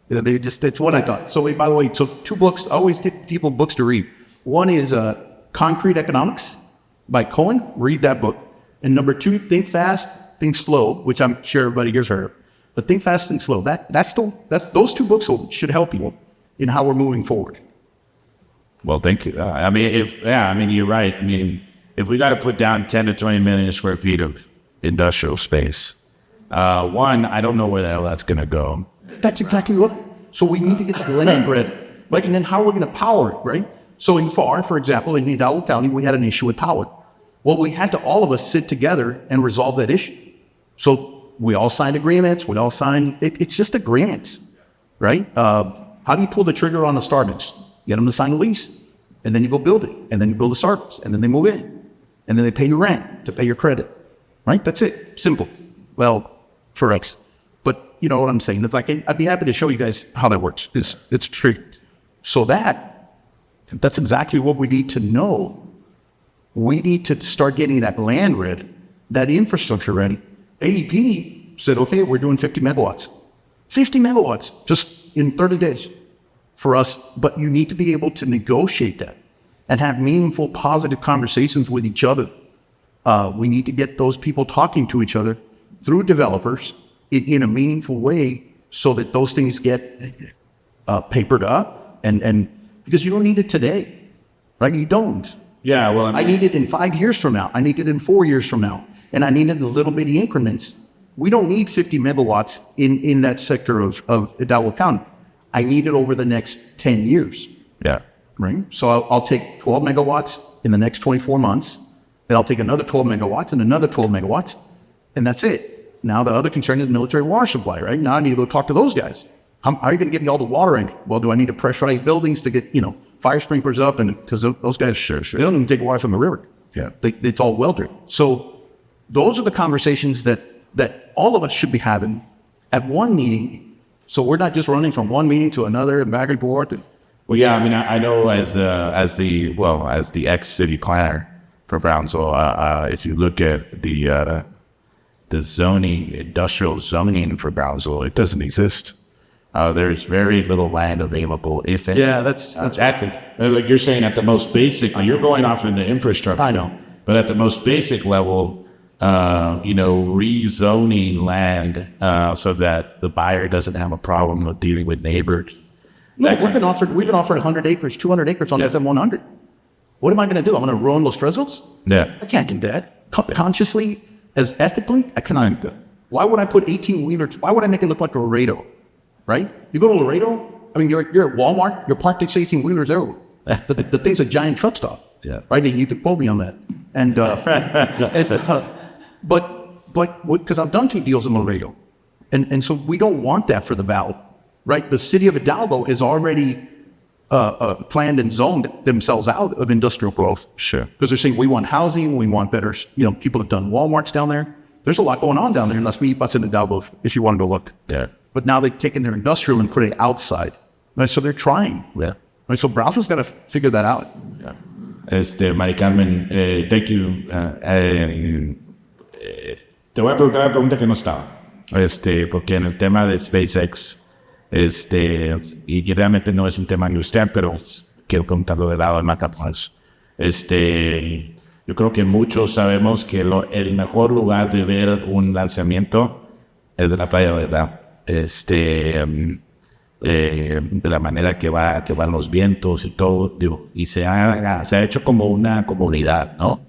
They just, that's what I thought. So by the way, so 2 books, I always take people books to read. One is Concrete Economics by Cohen. Read that book. And number 2, Think Fast, Think Slow, which I'm sure everybody here's heard of. But Think Fast, Think Slow. Those 2 books should help you in how we're moving forward. Well, thank you. I mean, you're right. I mean, if we got to put down 10 to 20 million square feet of industrial space, one, I don't know where the hell that's going to go. That's exactly what. So we need to get some land grid, right? And then how are we going to power it, right? So in FAR, for example, in Hidalgo County, we had an issue with power. Well, we had to all of us sit together and resolve that issue. So we all signed agreements. We all signed. It's just agreements, right? How do you pull the trigger on a Starbucks? Get them to sign a lease, and then you go build it, and then you build a Starbucks, and then they move in, and then they pay you rent to pay your credit, right? That's it. Simple. Well, for us. But you know what I'm saying? It's like, I'd be happy to show you guys how that works. It's true. So that's exactly what we need to know. We need to start getting that land ready, that infrastructure ready. AEP said, okay, we're doing 50 megawatts. 50 megawatts just in 30 days for us. But you need to be able to negotiate that and have meaningful, positive conversations with each other. We need to get those people talking to each other through developers in a meaningful way so that those things get papered up and because you don't need it today, right? You don't. Yeah, well, I need it in 5 years from now. I need it in 4 years from now. And I need it in little bitty increments. We don't need 50 megawatts in that sector of Hidalgo County. I need it over the next 10 years. yeah. Right? So I'll take 12 megawatts in the next 24 months. Then I'll take another 12 megawatts and another 12 megawatts. And that's it. Now the other concern is military water supply, right? Now I need to go talk to those guys. How are you going to get me all the water in? Well, do I need to pressurize buildings to get, fire sprinklers up? And because those guys, sure. They don't even take water from the river. Yeah. It's all well drilled. So those are the conversations that all of us should be having at one meeting. So we're not just running from one meeting to another and back and forth. Well, yeah, I mean, I know as the ex-city planner for Brownsville, if you look at the zoning, industrial zoning for Brownsville, it doesn't exist. There's very little land available, if any. Yeah, that's accurate. Like you're saying, at the most basic, you're going off into infrastructure. I know. But at the most basic level, rezoning land so that the buyer doesn't have a problem with dealing with neighbors. Look, we've been offered 100 acres, 200 acres on SM100. What am I going to do? I'm going to ruin Los Fresnos? Yeah. I can't do that. Consciously, as ethically, I cannot do that. Why would I put 18-wheelers? Why would I make it look like a Laredo? Right? You go to Laredo, I mean, you're at Walmart, you're parked 18-wheelers everywhere. The thing's a giant truck stop. Yeah. Right? And you could quote me on that. And, but because I've done 2 deals in Laredo. And so we don't want that for the Valley. Right? The city of Hidalgo is already planned and zoned themselves out of industrial growth. Sure. Because they're saying we want housing, we want better, people have done Walmarts down there. There's a lot going on down there in Las Milpas and Hidalgo if you want to go look. Yeah. But now they've taken their industrial and put it outside. Right? So they're trying. Yeah. Right? So Brownsville's got to figure that out. Yeah. Mari Carmen, thank you. Te voy a preguntar la pregunta que no estaba. Porque en el tema de SpaceX, y realmente no es un tema industrial, pero quiero preguntarlo de lado de Macapas. Yo creo que muchos sabemos que el mejor lugar de ver un lanzamiento es de la playa, ¿verdad? De la manera que van los vientos y todo, y se ha hecho como una comunidad, ¿no?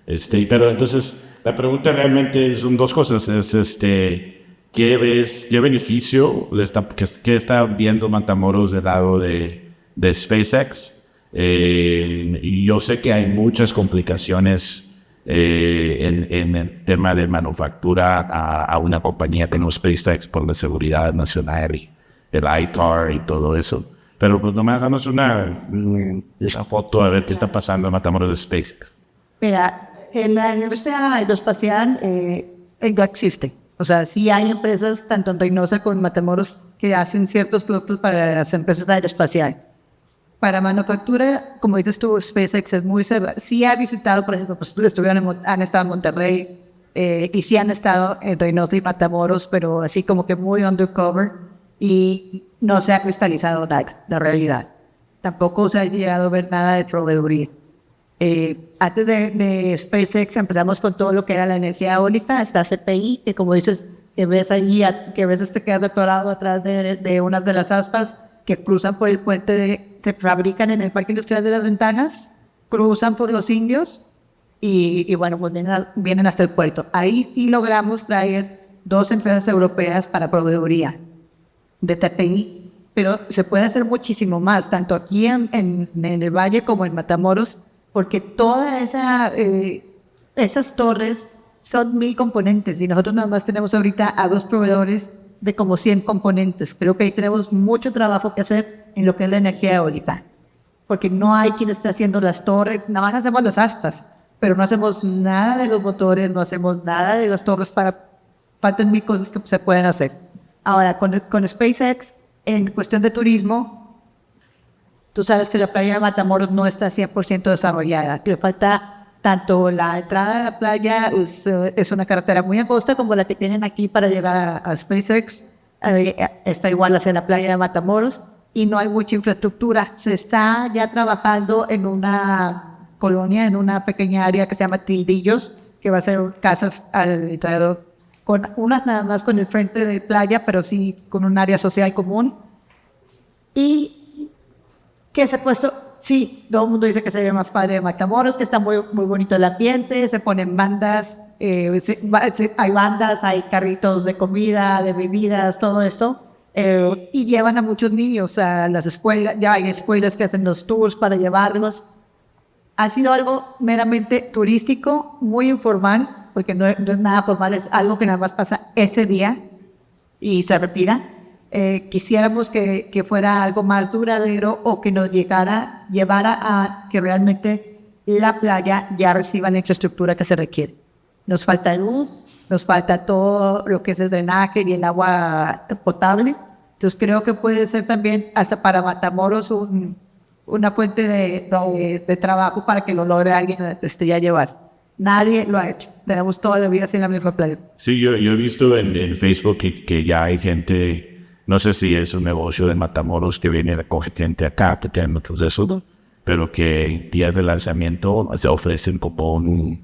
Pero entonces, La pregunta realmente son dos cosas. Es qué beneficio qué está viendo Matamoros del lado de SpaceX? Y yo sé que hay muchas complicaciones en el tema de manufactura a una compañía como SpaceX por la seguridad nacional y el ITAR y todo eso. Pero pues nomás danos una foto a ver qué está pasando en Matamoros de SpaceX. Mira, en la industria aeroespacial ya existe. O sea, sí hay empresas, tanto en Reynosa como en Matamoros, que hacen ciertos productos para las empresas aeroespaciales. Para manufactura, como dices tú, SpaceX es muy cerrado. Sí ha visitado, por ejemplo, pues han estado en Monterrey y sí han estado en Reynosa y Matamoros, pero así como que muy undercover y no se ha cristalizado nada, la realidad. Tampoco se ha llegado a ver nada de proveeduría. Antes de SpaceX empezamos con todo lo que era la energía eólica, hasta CPI, que como dices, que ves allí, que a veces te quedas atorado atrás de unas de las aspas que cruzan por el puente, se fabrican en el Parque Industrial de las Ventanas, cruzan por los indios y bueno, pues vienen hasta el puerto. Ahí sí logramos traer 2 empresas europeas para proveeduría de TPI, pero se puede hacer muchísimo más, tanto aquí en el Valle como en Matamoros, porque todas esas torres son 1000 componentes y nosotros nada más tenemos ahorita a 2 proveedores de como 100 componentes. Creo que ahí tenemos mucho trabajo que hacer en lo que es la energía eólica, porque no hay quien esté haciendo las torres, nada más hacemos las aspas, pero no hacemos nada de los motores, no hacemos nada de las torres faltan 1000 cosas que se pueden hacer. Ahora, con SpaceX, en cuestión de turismo, tú sabes que la playa de Matamoros no está 100% desarrollada. Le falta tanto la entrada a la playa, es una carretera muy angosta como la que tienen aquí para llegar a SpaceX. Está igual hacia la playa de Matamoros y no hay mucha infraestructura. Se está ya trabajando en una colonia, en una pequeña área que se llama Tildillos, que va a ser casas alrededor, con unas nada más con el frente de playa, pero sí con un área social común. Y que se ha puesto, sí, todo el mundo dice que se ve más padre de Matamoros, que está muy, muy bonito el ambiente, se ponen bandas, hay bandas, hay carritos de comida, de bebidas, todo esto, y llevan a muchos niños a las escuelas, ya hay escuelas que hacen los tours para llevarlos. Ha sido algo meramente turístico, muy informal, porque no es nada formal, es algo que nada más pasa ese día y se retira. Quisiéramos que fuera algo más duradero o que nos llevara a que realmente la playa ya reciba la infraestructura que se requiere. Nos falta luz, nos falta todo lo que es el drenaje y el agua potable. Entonces creo que puede ser también hasta para Matamoros una fuente de trabajo para que lo logre alguien ya llevar. Nadie lo ha hecho. Tenemos toda la vida sin la misma playa. Sí, yo he visto en Facebook que ya hay gente, no sé si es un negocio de Matamoros que viene y recoge gente acá, que tienen otros de eso, pero que en días de lanzamiento se ofrecen como un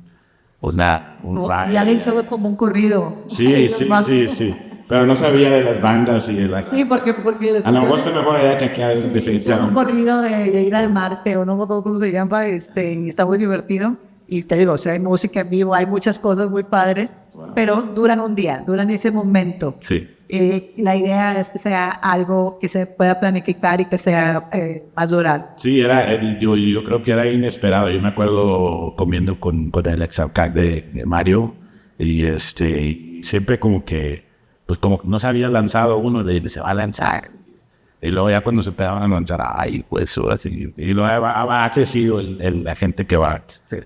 ride. Ya le hizo como un corrido. Sí. Pero no sabía de las bandas y de la... Sí, porque A lo mejor está mejor allá que acá, un definitivamente. corrido de ir al Marte, o no me acuerdo cómo se llama, y está muy divertido. Y te digo, o sea, hay música en vivo, hay muchas cosas muy padres, pero duran un día, duran ese momento. Sí. La idea es que sea algo que se pueda planificar y que sea más duradero. Sí, yo creo que era inesperado. Yo me acuerdo comiendo con el ex-alcalde de Mario y siempre como que, pues como no se había lanzado uno, se va a lanzar. Y luego ya cuando se empezaban a lanzar, ay, pues así. Y luego ha crecido la gente que va,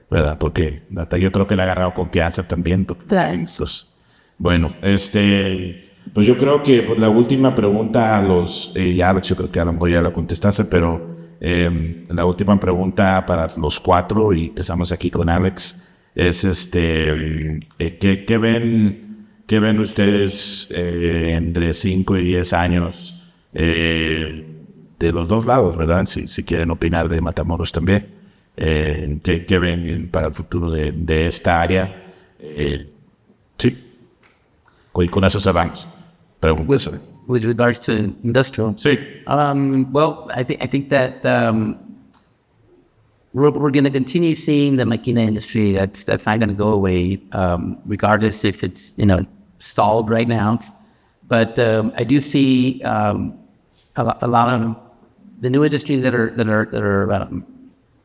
¿verdad? Porque hasta yo creo que le ha agarrado confianza también. Claro. Bueno, pues yo creo que pues, la última pregunta yo creo que a lo mejor ya la contestaste, pero la última pregunta para los 4, y empezamos aquí con Alex, es ¿qué ven ustedes entre 5 y 10 años de los dos lados, ¿verdad? Si quieren opinar de Matamoros también, ¿qué ven para el futuro de esta área? Sí, con esos avances. With regards to industrial, Sí. well, I think that we're going to continue seeing the maquina industry. That's not going to go away, regardless if it's stalled right now. But I do see a lot of the new industries that are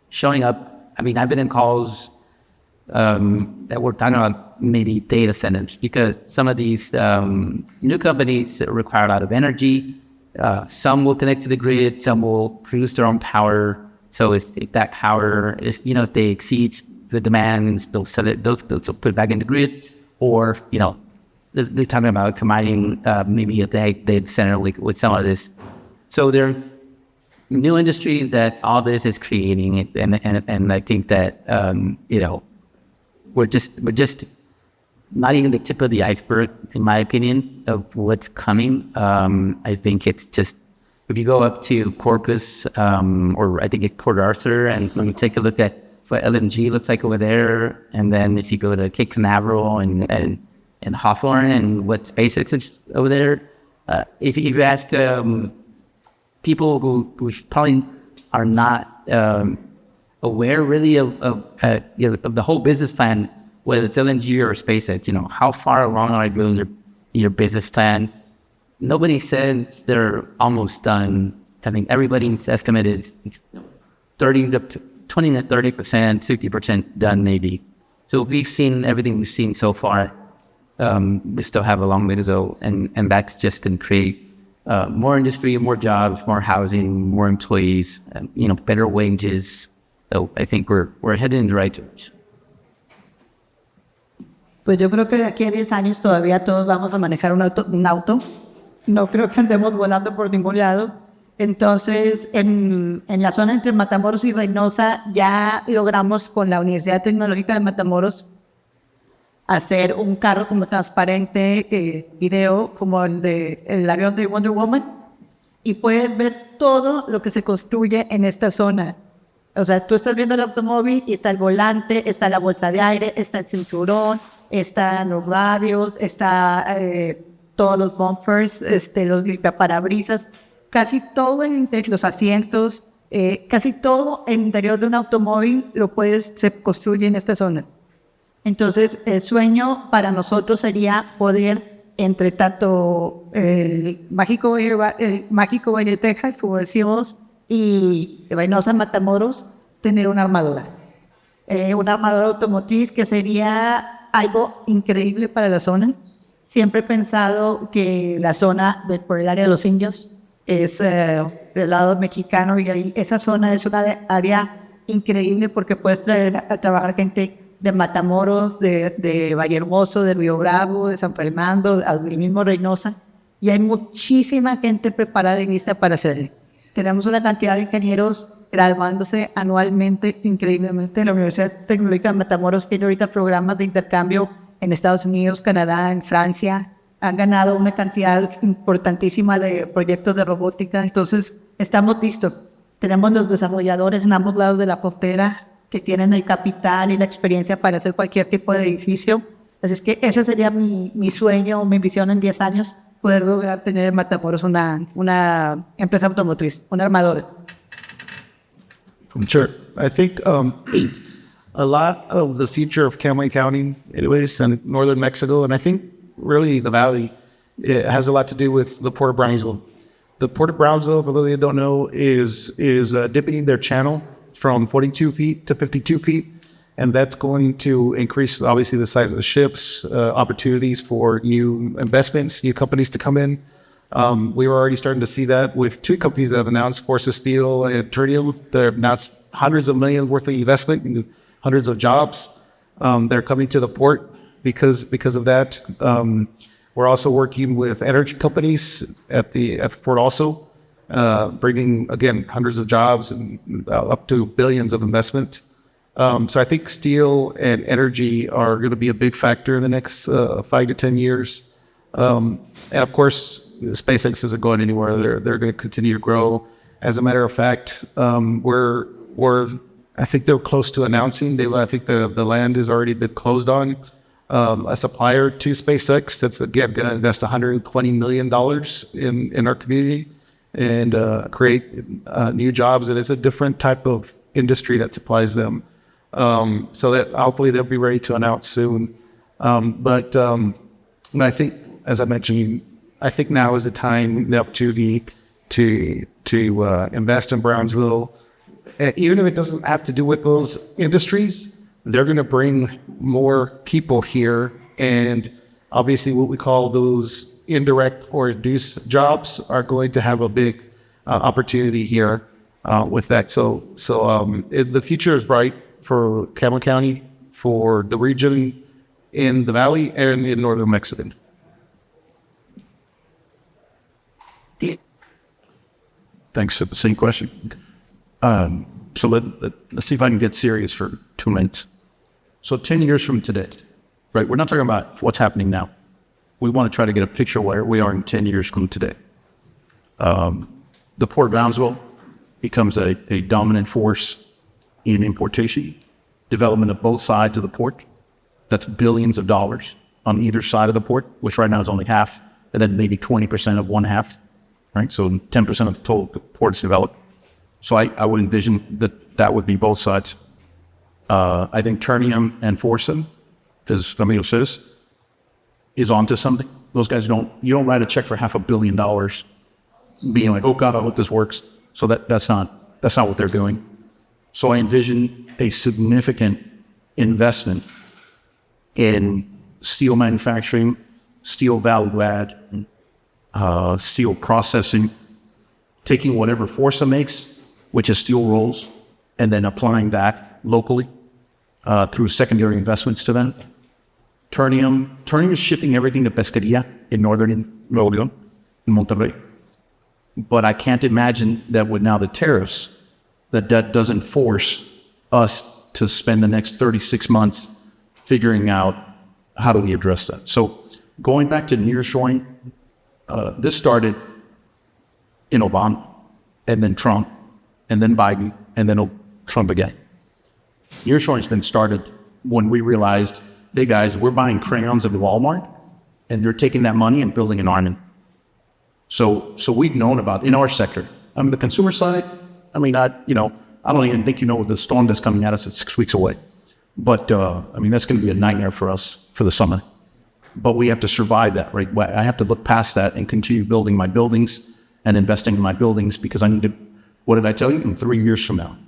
showing up. I mean, I've been in calls that we're talking about maybe data centers, because some of these new companies require a lot of energy. Some will connect to the grid, some will produce their own power. So if that power is, if they exceed the demands, they'll sell it, they'll put it back in the grid, or they're talking about combining maybe a data center with some of this. So there are new industries that all this is creating, and I think that we're just not even the tip of the iceberg, in my opinion, of what's coming. I think it's just, if you go up to Corpus, or I think at Port Arthur, and when you take a look at what LNG looks like over there, and then if you go to Cape Canaveral and Hawthorne and what SpaceX is over there, if you ask people who probably are not aware really of the whole business plan, whether it's LNG or SpaceX, how far along are you in your business plan? Nobody says they're almost done. I think everybody's estimated 20 to 30%, 50% done maybe. So we've seen everything we've seen so far. We still have a long way to go, and that's just going to create more industry, more jobs, more housing, more employees, better wages. So I think we're headed in the right direction. Pues yo creo que de aquí a 10 años todavía todos vamos a manejar un auto. No creo que andemos volando por ningún lado. Entonces, en la zona entre Matamoros y Reynosa, ya logramos con la Universidad Tecnológica de Matamoros hacer un carro como transparente, video como el avión de Wonder Woman, y puedes ver todo lo que se construye en esta zona. O sea, tú estás viendo el automóvil y está el volante, está la bolsa de aire, está el cinturón, están los radios, está todos los bumpers, los limpiaparabrisas, casi todo el interior, los asientos, casi todo el interior de un automóvil se construye en esta zona. Entonces, el sueño para nosotros sería poder, entre un mágico Valle, Texas, como decimos, y Reynosa, Matamoros, tener una armadora automotriz, que sería algo increíble para la zona. Siempre he pensado que la zona por el área de los indios es del lado mexicano, y ahí, esa zona es una área increíble, porque puedes traer a trabajar gente de Matamoros, de Vallehermoso, de Río Bravo, de San Fernando, al mismo Reynosa, y hay muchísima gente preparada y lista para hacerlo. Tenemos una cantidad de ingenieros graduándose anualmente, increíblemente. La Universidad Tecnológica de Matamoros tiene ahorita programas de intercambio en Estados Unidos, Canadá, en Francia. Han ganado una cantidad importantísima de proyectos de robótica. Entonces, estamos listos. Tenemos los desarrolladores en ambos lados de la frontera que tienen el capital y la experiencia para hacer cualquier tipo de edificio. Así es que ese sería mi sueño, mi visión en 10 años, poder lograr tener en Matamoros una empresa automotriz, una armadora. Sure. I think a lot of the future of Camden County, anyways, and northern Mexico, and I think really the valley, it has a lot to do with the Port of Brownsville. The Port of Brownsville, for those of you who don't know, is dipping their channel from 42 feet to 52 feet. And that's going to increase, obviously, the size of the ships, opportunities for new investments, new companies to come in. We were already starting to see that with two companies that have announced, Forces Steel and Ternium. They've announced hundreds of millions worth of investment and hundreds of jobs. They're coming to the port because of that. We're also working with energy companies at the port also, bringing, again, hundreds of jobs and up to billions of investment. So I think steel and energy are going to be a big factor in the next 5 to 10 years. And of course, SpaceX isn't going anywhere. They're going to continue to grow. As a matter of fact, I think they're close to announcing. I think the land has already been closed on. A supplier to SpaceX that's, again, going to invest $120 million in our community and create new jobs. And it's a different type of industry that supplies them. So that hopefully they'll be ready to announce soon. But I think, as I mentioned, I think now is the time, the opportunity to invest in Brownsville. And even if it doesn't have to do with those industries, they're going to bring more people here. And obviously what we call those indirect or induced jobs are going to have a big opportunity here with that. The future is bright for Cameron County, for the region in the valley and in northern Mexico. Thanks for the same question. So let's see if I can get serious for 2 minutes. So 10 years from today, right? We're not talking about what's happening now. We want to try to get a picture of where we are in 10 years from today. The Port of Brownsville becomes a dominant force in importation, development of both sides of the port. That's billions of dollars on either side of the port, which right now is only half, and then maybe 20% of one half, right? So 10% of the total port is developed. So I would envision that would be both sides. I think Ternium and Forsen, as Ramiro says, is onto something. Those guys you don't write a check for $500 million being like, oh God, I hope this works. So that's not what they're doing. So I envision a significant investment in steel manufacturing, steel value add, steel processing, taking whatever Forza makes, which is steel rolls, and then applying that locally through secondary investments to them. Ternium is shipping everything to Pesquería in northern Nuevo León, in Monterrey. But I can't imagine that with now the tariffs, that doesn't force us to spend the next 36 months figuring out how do we address that. So going back to nearshoring, this started in Obama, and then Trump, and then Biden, and then Trump again. Nearshoring's been started when we realized, hey guys, we're buying crayons at Walmart, and they're taking that money and building an army. So we've known about, in our sector, I mean, the consumer side, I mean, I don't even think the storm that's coming at us is 6 weeks away. But, I mean, that's going to be a nightmare for us for the summer. But we have to survive that, right? I have to look past that and continue building my buildings and investing in my buildings because I need to, what did I tell you? In 3 years from now.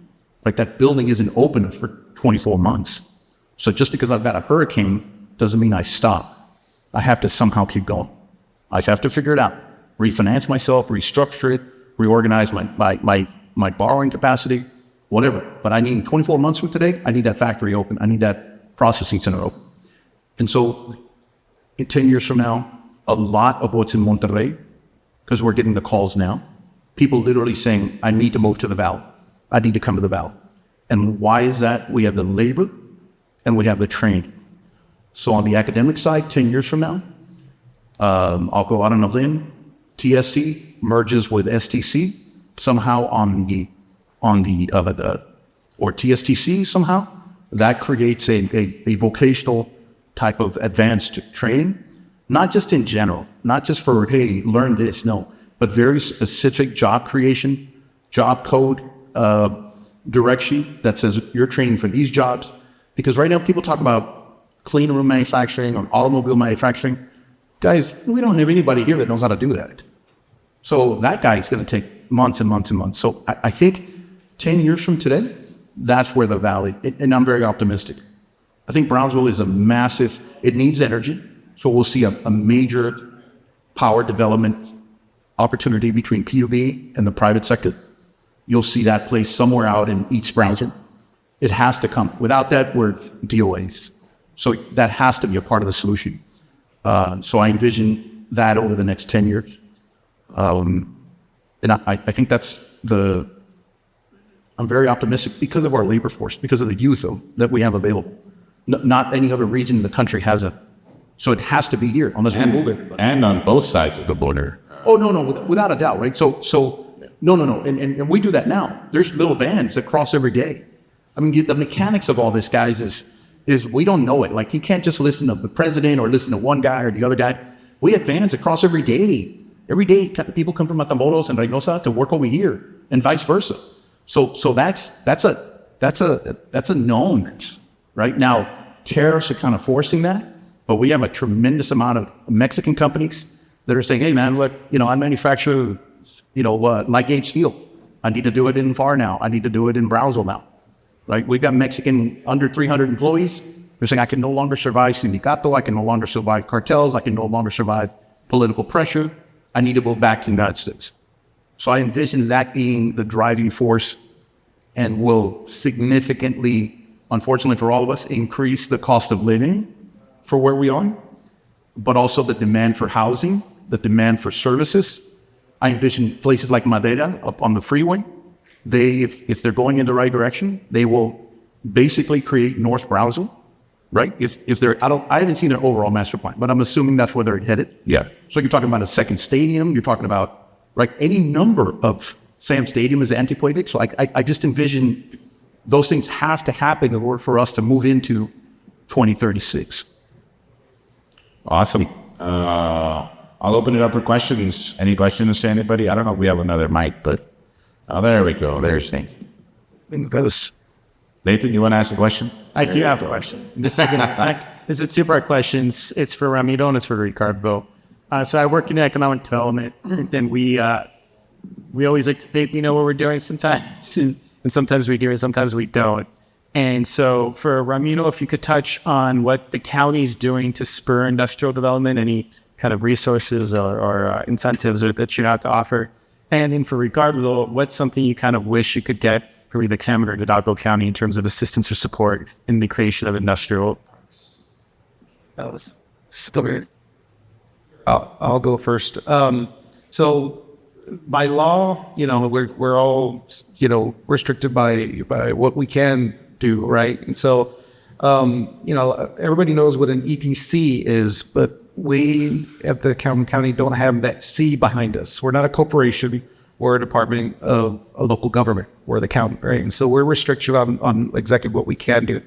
Like that building isn't open for 24 months. So just because I've got a hurricane doesn't mean I stop. I have to somehow keep going. I have to figure it out. Refinance myself, restructure it, reorganize my borrowing capacity, whatever. But I need 24 months from today, I need that factory open. I need that processing center open. And so in 10 years from now, a lot of what's in Monterrey, because we're getting the calls now, people literally saying, I need to move to the Valley. I need to come to the Valley. And why is that? We have the labor and we have the training. So on the academic side, 10 years from now, I'll go out on a limb. TSC merges with STC somehow or TSTC somehow. That creates a vocational type of advanced training, not just in general, not just for, hey, learn this, no, but very specific job creation, job code direction that says you're training for these jobs. Because right now people talk about clean room manufacturing or automobile manufacturing. Guys, we don't have anybody here that knows how to do that. So that guy is going to take months and months and months. So I think 10 years from today, that's where the Valley, and I'm very optimistic. I think Brownsville is a massive, it needs energy. So we'll see a major power development opportunity between PUB and the private sector. You'll see that place somewhere out in East Brownsville. It has to come. Without that, we're DOAs. So that has to be a part of the solution. So I envision that over the next 10 years. And I think I'm very optimistic because of our labor force, because of the youth that we have available. Not any other region in the country has it. So it has to be here unless we move it. And on both sides of the border. Oh, no, without a doubt, right? So no. And we do that now. There's little vans that cross every day. I mean, the mechanics of all this, guys, is we don't know it. Like, you can't just listen to the president or listen to one guy or the other guy. We have vans that cross every day. Every day, people come from Matamoros and Reynosa to work over here and vice versa. So that's a that's a known, right? Now, tariffs are kind of forcing that, but we have a tremendous amount of Mexican companies that are saying, hey man, look, I manufacture, light gauge steel. I need to do it in FAR now. I need to do it in Brownsville now, right? We've got Mexican under 300 employees. They're saying, I can no longer survive sindicato. I can no longer survive cartels. I can no longer survive political pressure. I need to go back to the United States. So I envision that being the driving force and will significantly, unfortunately for all of us, increase the cost of living for where we are, but also the demand for housing, the demand for services. I envision places like Madera up on the freeway. If they're going in the right direction, they will basically create North Brownsville, right? I haven't seen an overall master plan, but I'm assuming that's where they're headed. Yeah. So you're talking about a second stadium. You're talking about, right, any number of Sam Stadium is antiquated. So I just envision those things have to happen in order for us to move into 2036. Awesome. I'll open it up for questions. Any questions to anybody? I don't know if we have another mic, but there we go. There's Nathan. Nathan, you want to ask a question? I do have a question. The second is a two-part question. It's for Ramiro and it's for Ricardo. So I work in economic development, and we always like to think we know what we're doing sometimes, and sometimes we do, and sometimes we don't. And so for Ramiro, if you could touch on what the county's doing to spur industrial development, any kind of resources or incentives that you have to offer. And then for Ricardo, what's something you kind of wish you could get for either Cameron or Hidalgo County in terms of assistance or support in the creation of industrial parks? That was still weird. I'll go first. So by law, we're all, restricted by what we can do, right? And so, everybody knows what an EPC is, but we at the county don't have that C behind us. We're not a corporation. We're a department of a local government. We're the county, right? And so we're restricted on exactly what we can do.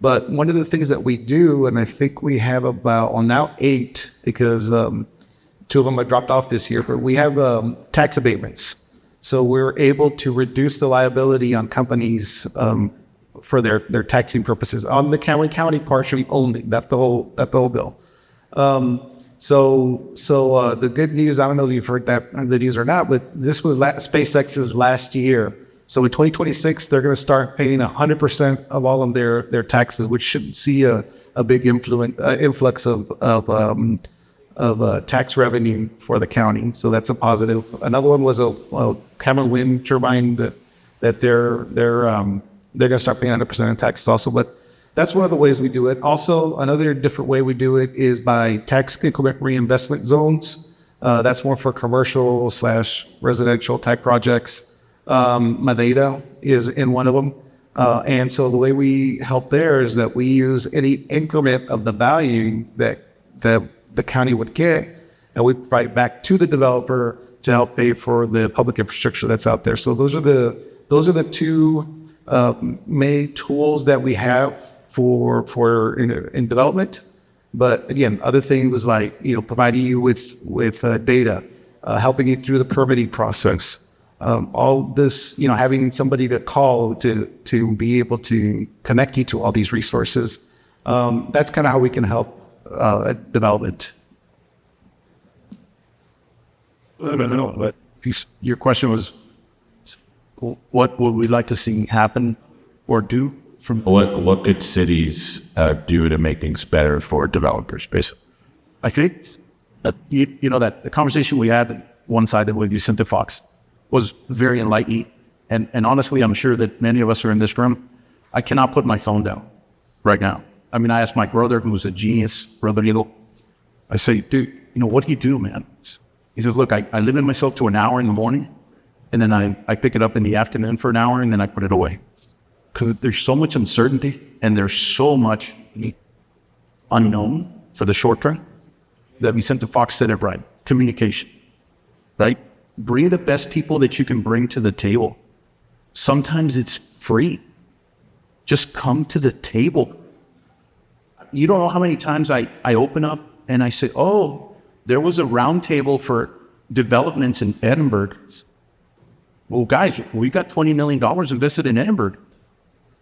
But one of the things that we do, and I think we have now 8, because 2 of them have dropped off this year, but we have tax abatements. So we're able to reduce the liability on companies for their taxing purposes on the county portion only. That's the whole bill. So the good news, I don't know if you've heard that the news or not, but this was SpaceX's last year. So in 2026, they're going to start paying 100% of all of their taxes, which should see a big influx of tax revenue for the county. So that's a positive. Another one was a Cameron wind turbine that they're going to start paying 100% of taxes also. But that's one of the ways we do it. Also, another different way we do it is by tax increment reinvestment zones. That's more for commercial / residential type projects. Madeira is in one of them. And so the way we help there is that we use any increment of the value that the county would get, and we provide back to the developer to help pay for the public infrastructure that's out there. So those are the 2 main tools that we have for in development. But again, other things like providing you with data, helping you through the permitting process. All this, having somebody to call to be able to connect you to all these resources. That's kind of how we can help development. I don't know, but your question was, what would we like to see happen or do from What could cities do to make things better for developers, basically? I think that that the conversation we had one sided with Vicente Fox was very enlightening, and honestly, I'm sure that many of us are in this room. I cannot put my phone down right now. I mean, I asked my brother, who's a genius, Brother Diego. I say, dude, what do you do, man? He says, look, I limit myself to an hour in the morning, and then I pick it up in the afternoon for an hour, and then I put it away. Because there's so much uncertainty, and there's so much unknown for the short term, that Vicente Fox said it right. Communication, right? Bring the best people that you can bring to the table. Sometimes it's free. Just come to the table. You don't know how many times I open up and I say, oh, there was a round table for developments in Edinburgh. Well, guys, we got $20 million invested in Edinburgh.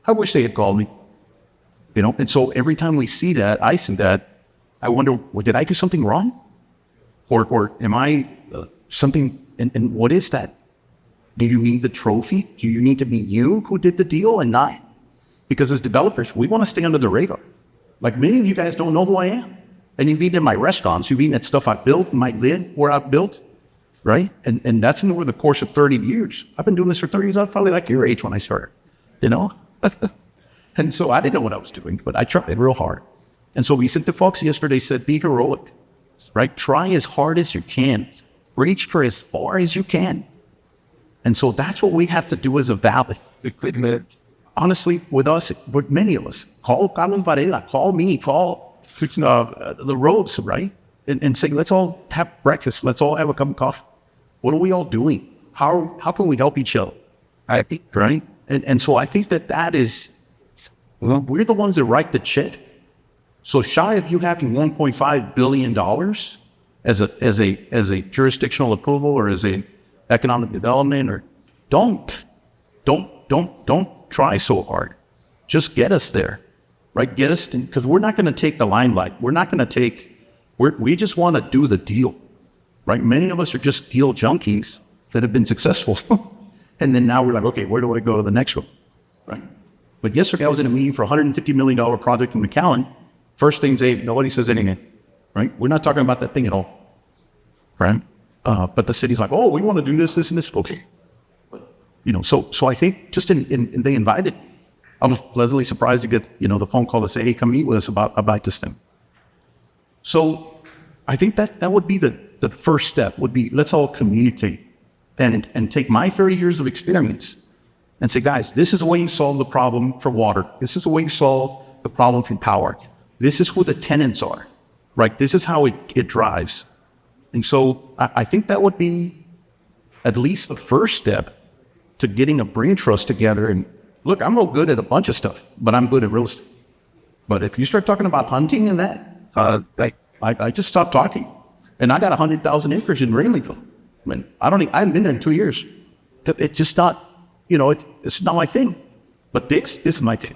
I wish they had called me. You know, and so every time we see that, I see that, I wonder, well, did I do something wrong? Or am I something, and what is that? Do you need the trophy? Do you need to be you who did the deal and not? Because as developers, we want to stay under the radar. Like many of you guys don't know who I am. And you've eaten at my restaurants, you've eaten at stuff I've built, my lid, where I've built, right? And that's over the course of 30 years. I've been doing this for 30 years. I was probably like your age when I started, you know? And so I didn't know what I was doing, but I tried real hard. And so we said to folks yesterday, said, be heroic, right? Try as hard as you can. Reach for as far as you can. And so that's what we have to do as a valley. Honestly, with us, with many of us, call Carmen Varela, call me, call the Robes, right? And say, let's all have breakfast. Let's all have a cup of coffee. What are we all doing? How can we help each other? I think, right? And so I think that is, well, we're the ones that write the check. So shy of you having $1.5 billion as a jurisdictional approval or as a economic development, or don't try so hard. Just get us there, right? Get us, because we're not going to take the limelight. We're not going to take, we just want to do the deal, right? Many of us are just deal junkies that have been successful. And then now we're like, okay, where do I go to the next one, right? But yesterday I was in a meeting for a $150 million project in McAllen. First thing, nobody says anything, right? We're not talking about that thing at all, right? But the city's like, oh, we want to do this, and this. Okay. You know, so I think just in they invited. I was pleasantly surprised to get, the phone call to say, hey, come meet with us about this thing. So I think that would be the first step, would be let's all communicate and take my 30 years of experience and say, guys, this is the way you solve the problem for water. This is the way you solve the problem for power. This is who the tenants are, right? This is how it drives. And so I think that would be at least the first step to getting a brain trust together. And look, I'm real good at a bunch of stuff, but I'm good at real estate. But if you start talking about hunting and that, I just stopped talking. And I got 100,000 acres in Rainleyville. I mean, I haven't been there in 2 years. It's just not, it's not my thing. But this is my thing.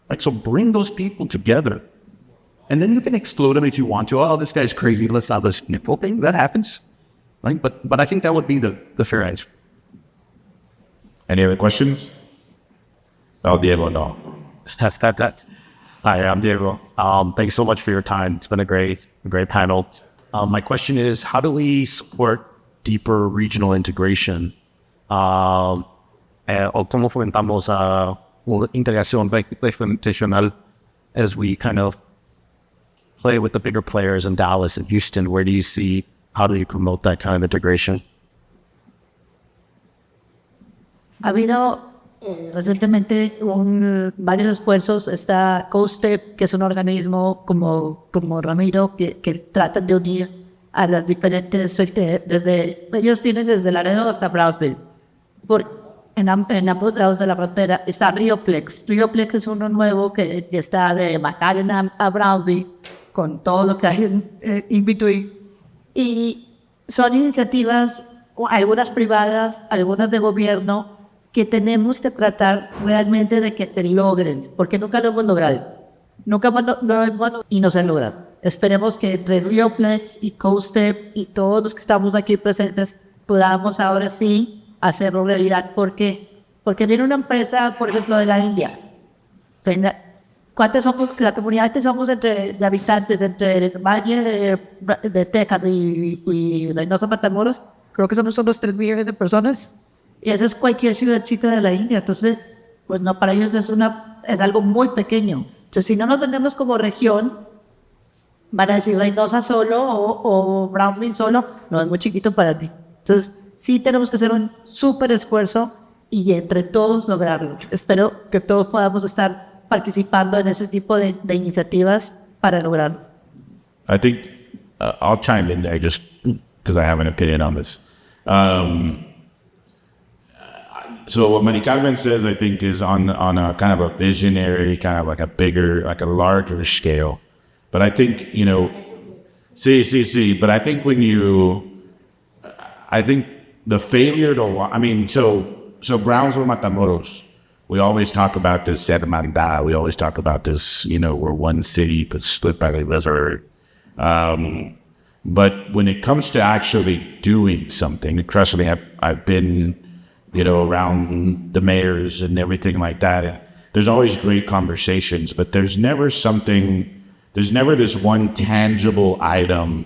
Right? So bring those people together. And then you can exclude them if you want to. Oh, this guy's crazy. Let's not listen. Okay, that happens. Right? But I think that would be the fair answer. Any other questions? Oh, Diego, no. Hi, I'm Diego. Thanks so much for your time. It's been a great panel. My question is, how do we support deeper regional integration? O cómo fomentamos una integración regional as we kind of play with the bigger players in Dallas and Houston? How do you promote that kind of integration? Ha habido recientemente varios esfuerzos. Está COSTEP, que es un organismo como Ramiro, que tratan de unir a las diferentes, ellos vienen desde Laredo hasta Brownsville. En ambos lados de la frontera está Rioplex. Rioplex es uno nuevo que está de McAllen a Brownsville, con todo lo que hay in between. Y son iniciativas, algunas privadas, algunas de gobierno, que tenemos que tratar realmente de que se logren, porque nunca lo hemos logrado. Y no se han logrado. Esperemos que entre Rioplex y COSTEP y todos los que estamos aquí presentes podamos ahora sí hacerlo realidad. ¿Por qué? Porque viene una empresa, por ejemplo, de la India. ¿Cuántos somos? La comunidad que somos de habitantes entre el Valle de Texas y Reynosa, Matamoros, creo que somos unos 3 millones de personas. Y esa es cualquier ciudadcita de la India. Entonces, pues no, para ellos es algo muy pequeño. Entonces, si no nos tenemos como región, van a decir Reynosa solo o Brownsville solo, no, es muy chiquito para ti. Entonces, sí tenemos que hacer un súper esfuerzo y entre todos lograrlo. Espero que todos podamos estar participando en ese tipo de iniciativas para lograrlo. I think I'll chime in there just because I have an opinion on this. So what Maricarmen says, I think, is on a kind of a visionary, kind of like a bigger, like a larger scale. But I think, but I think I think the failure so Brownsville, Matamoros, we always talk about this hermandad. We always talk about this, we're one city, but split by the river. But when it comes to actually doing something, trust me, I've been, around the mayors and everything like that. There's always great conversations, but there's never this one tangible item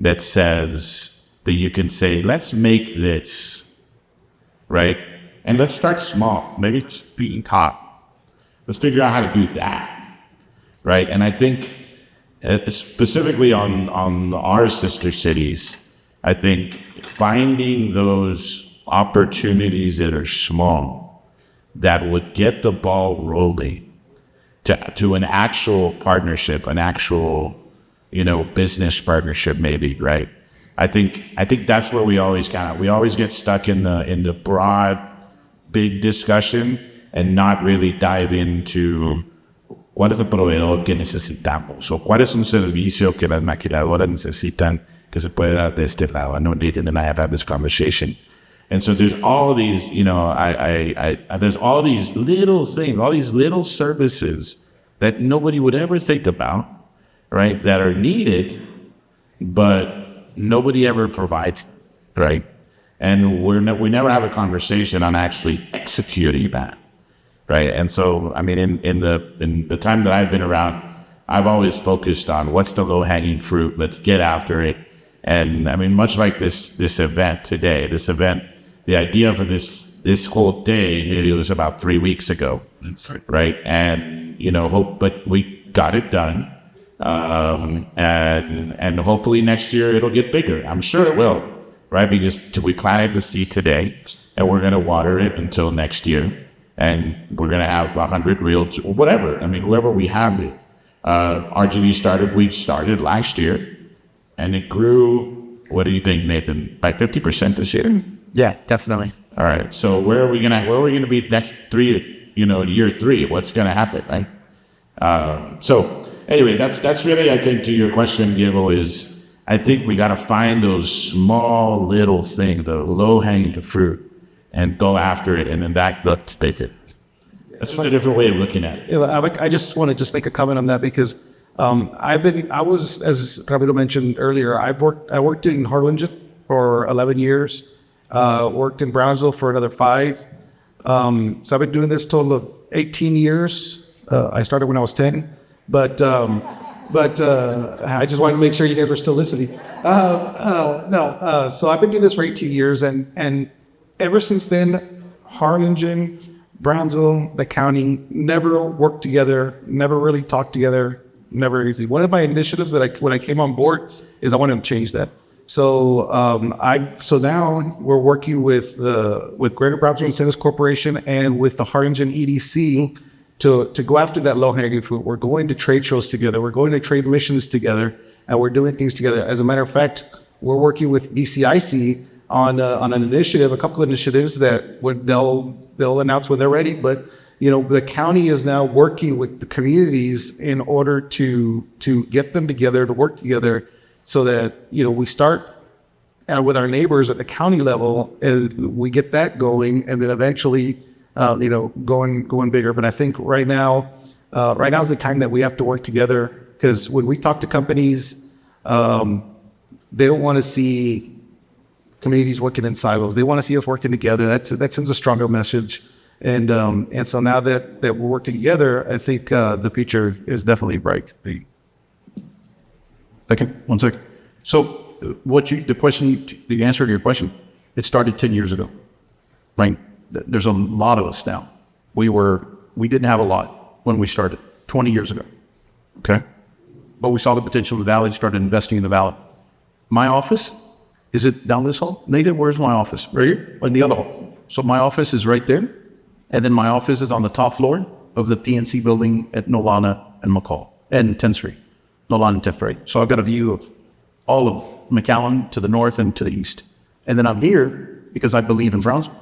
that says that you can say, let's make this, right? And let's start small. Maybe it's being taught. Let's figure out how to do that, right? And I think specifically on our sister cities, I think finding those opportunities that are small that would get the ball rolling to an actual partnership, an actual, business partnership maybe, right? I think that's where we always get stuck in the broad, big discussion and not really dive into cuál es el proveedor que necesitamos o cuál es un servicio que las maquiladoras necesitan que se puede dar de este lado. I know Nathan and I have had this conversation. And so there's all these, there's all these little things, all these little services that nobody would ever think about, right? That are needed, but nobody ever provides, right? And we never have a conversation on actually executing that, right? And so, I mean, in the time that I've been around, I've always focused on what's the low-hanging fruit. Let's get after it. And I mean, much like this event today, the idea for this whole day, maybe it was about 3 weeks ago, right? And but we got it done, and hopefully next year it'll get bigger. I'm sure it will, right? Because we planted the seed today, and we're gonna water it until next year, and we're gonna have 100 reels or whatever. I mean, whoever we have it. We started last year, and it grew. What do you think, Nathan? By 50% this year? Yeah, definitely. All right. So where are we gonna be next year 3? What's gonna happen, right? So anyway, that's really, I think, to your question, Diego, is I think we gotta find those small little things, the low-hanging fruit, and go after it, and then that's it. That's just a different way of looking at it. I just want to make a comment on that because I was, as Ramiro mentioned earlier, I worked in Harlingen for 11 years, worked in Brownsville for another 5. So I've been doing this total of 18 years. I started when I was 10, but I just wanted to make sure you guys were still listening. So I've been doing this for 18 years, and ever since then, Harlingen, Brownsville, the county never worked together, never really talked together, never easy. One of my initiatives when I came on board is I wanted to change that. So now we're working with Greater Brownsville Incentives Corporation and with the Harlingen EDC to go after that low-hanging fruit. We're going to trade shows together. We're going to trade missions together, and we're doing things together. As a matter of fact, we're working with BCIC on an initiative, a couple of initiatives that they'll announce when they're ready. But the county is now working with the communities in order to get them together, to work together, so that we start with our neighbors at the county level, and we get that going, and then eventually going bigger. But I think right now is the time that we have to work together, because when we talk to companies, they don't want to see communities working in silos. They want to see us working together. That sends a stronger message. And so now that we're working together, I think the future is definitely bright. One second. So the answer to your question, it started 10 years ago, right? There's a lot of us now. We didn't have a lot when we started 20 years ago. Okay. But we saw the potential of the valley, started investing in the valley. My office, is it down this hall? Nathan, where's my office? Right here? Or in the other hall? So my office is right there. And then my office is on the top floor of the PNC building at Nolana and McCall and 10th Street. Nolana and 10th Street. So I've got a view of all of McAllen to the north and to the east. And then I'm here because I believe in Brownsville.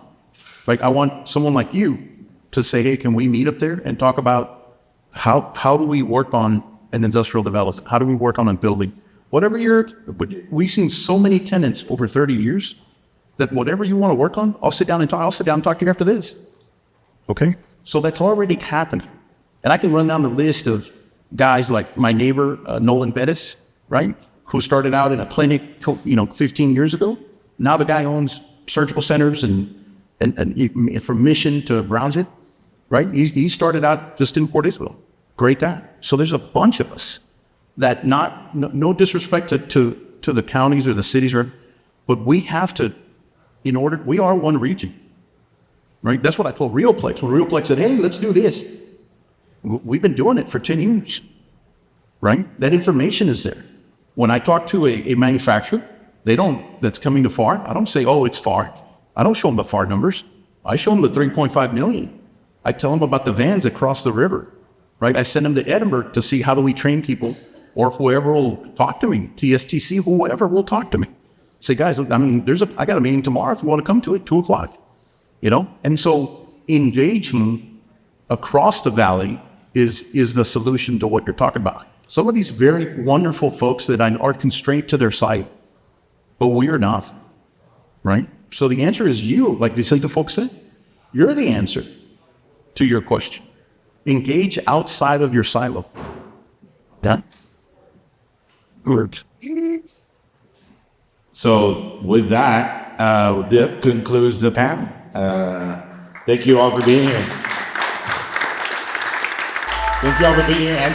Like, I want someone like you to say, hey, can we meet up there and talk about how do we work on an industrial development? How do we work on a building? Whatever we've seen so many tenants over 30 years that whatever you want to work on, I'll sit down and talk to you after this. Okay? So that's already happening. And I can run down the list of guys like my neighbor, Nolan Bettis, right? Who started out in a clinic, 15 years ago. Now the guy owns surgical centers and from Mission to Brownsville, right? He started out just in Port Isabel. Great guy. So there's a bunch of us that no disrespect to the counties or the cities, but we have to, we are one region, right? That's what I told Rioplex. When Rioplex said, hey, let's do this. We've been doing it for 10 years, right? That information is there. When I talk to a manufacturer, that's coming to FAR, I don't say, oh, it's FAR. I don't show them the FAR numbers. I show them the 3.5 million. I tell them about the vans across the river, right? I send them to Edinburgh to see how do we train people, or whoever will talk to me, TSTC, whoever will talk to me. Say, guys, I got a meeting tomorrow if you want to come to it, 2:00, And so engaging across the valley is the solution to what you're talking about. Some of these very wonderful folks that are constrained to their site, but we are not, right? So the answer is you, like the folks said, you're the answer to your question. Engage outside of your silo. Done. Good. So with that, that concludes the panel. Thank you all for being here. Thank you all for being here.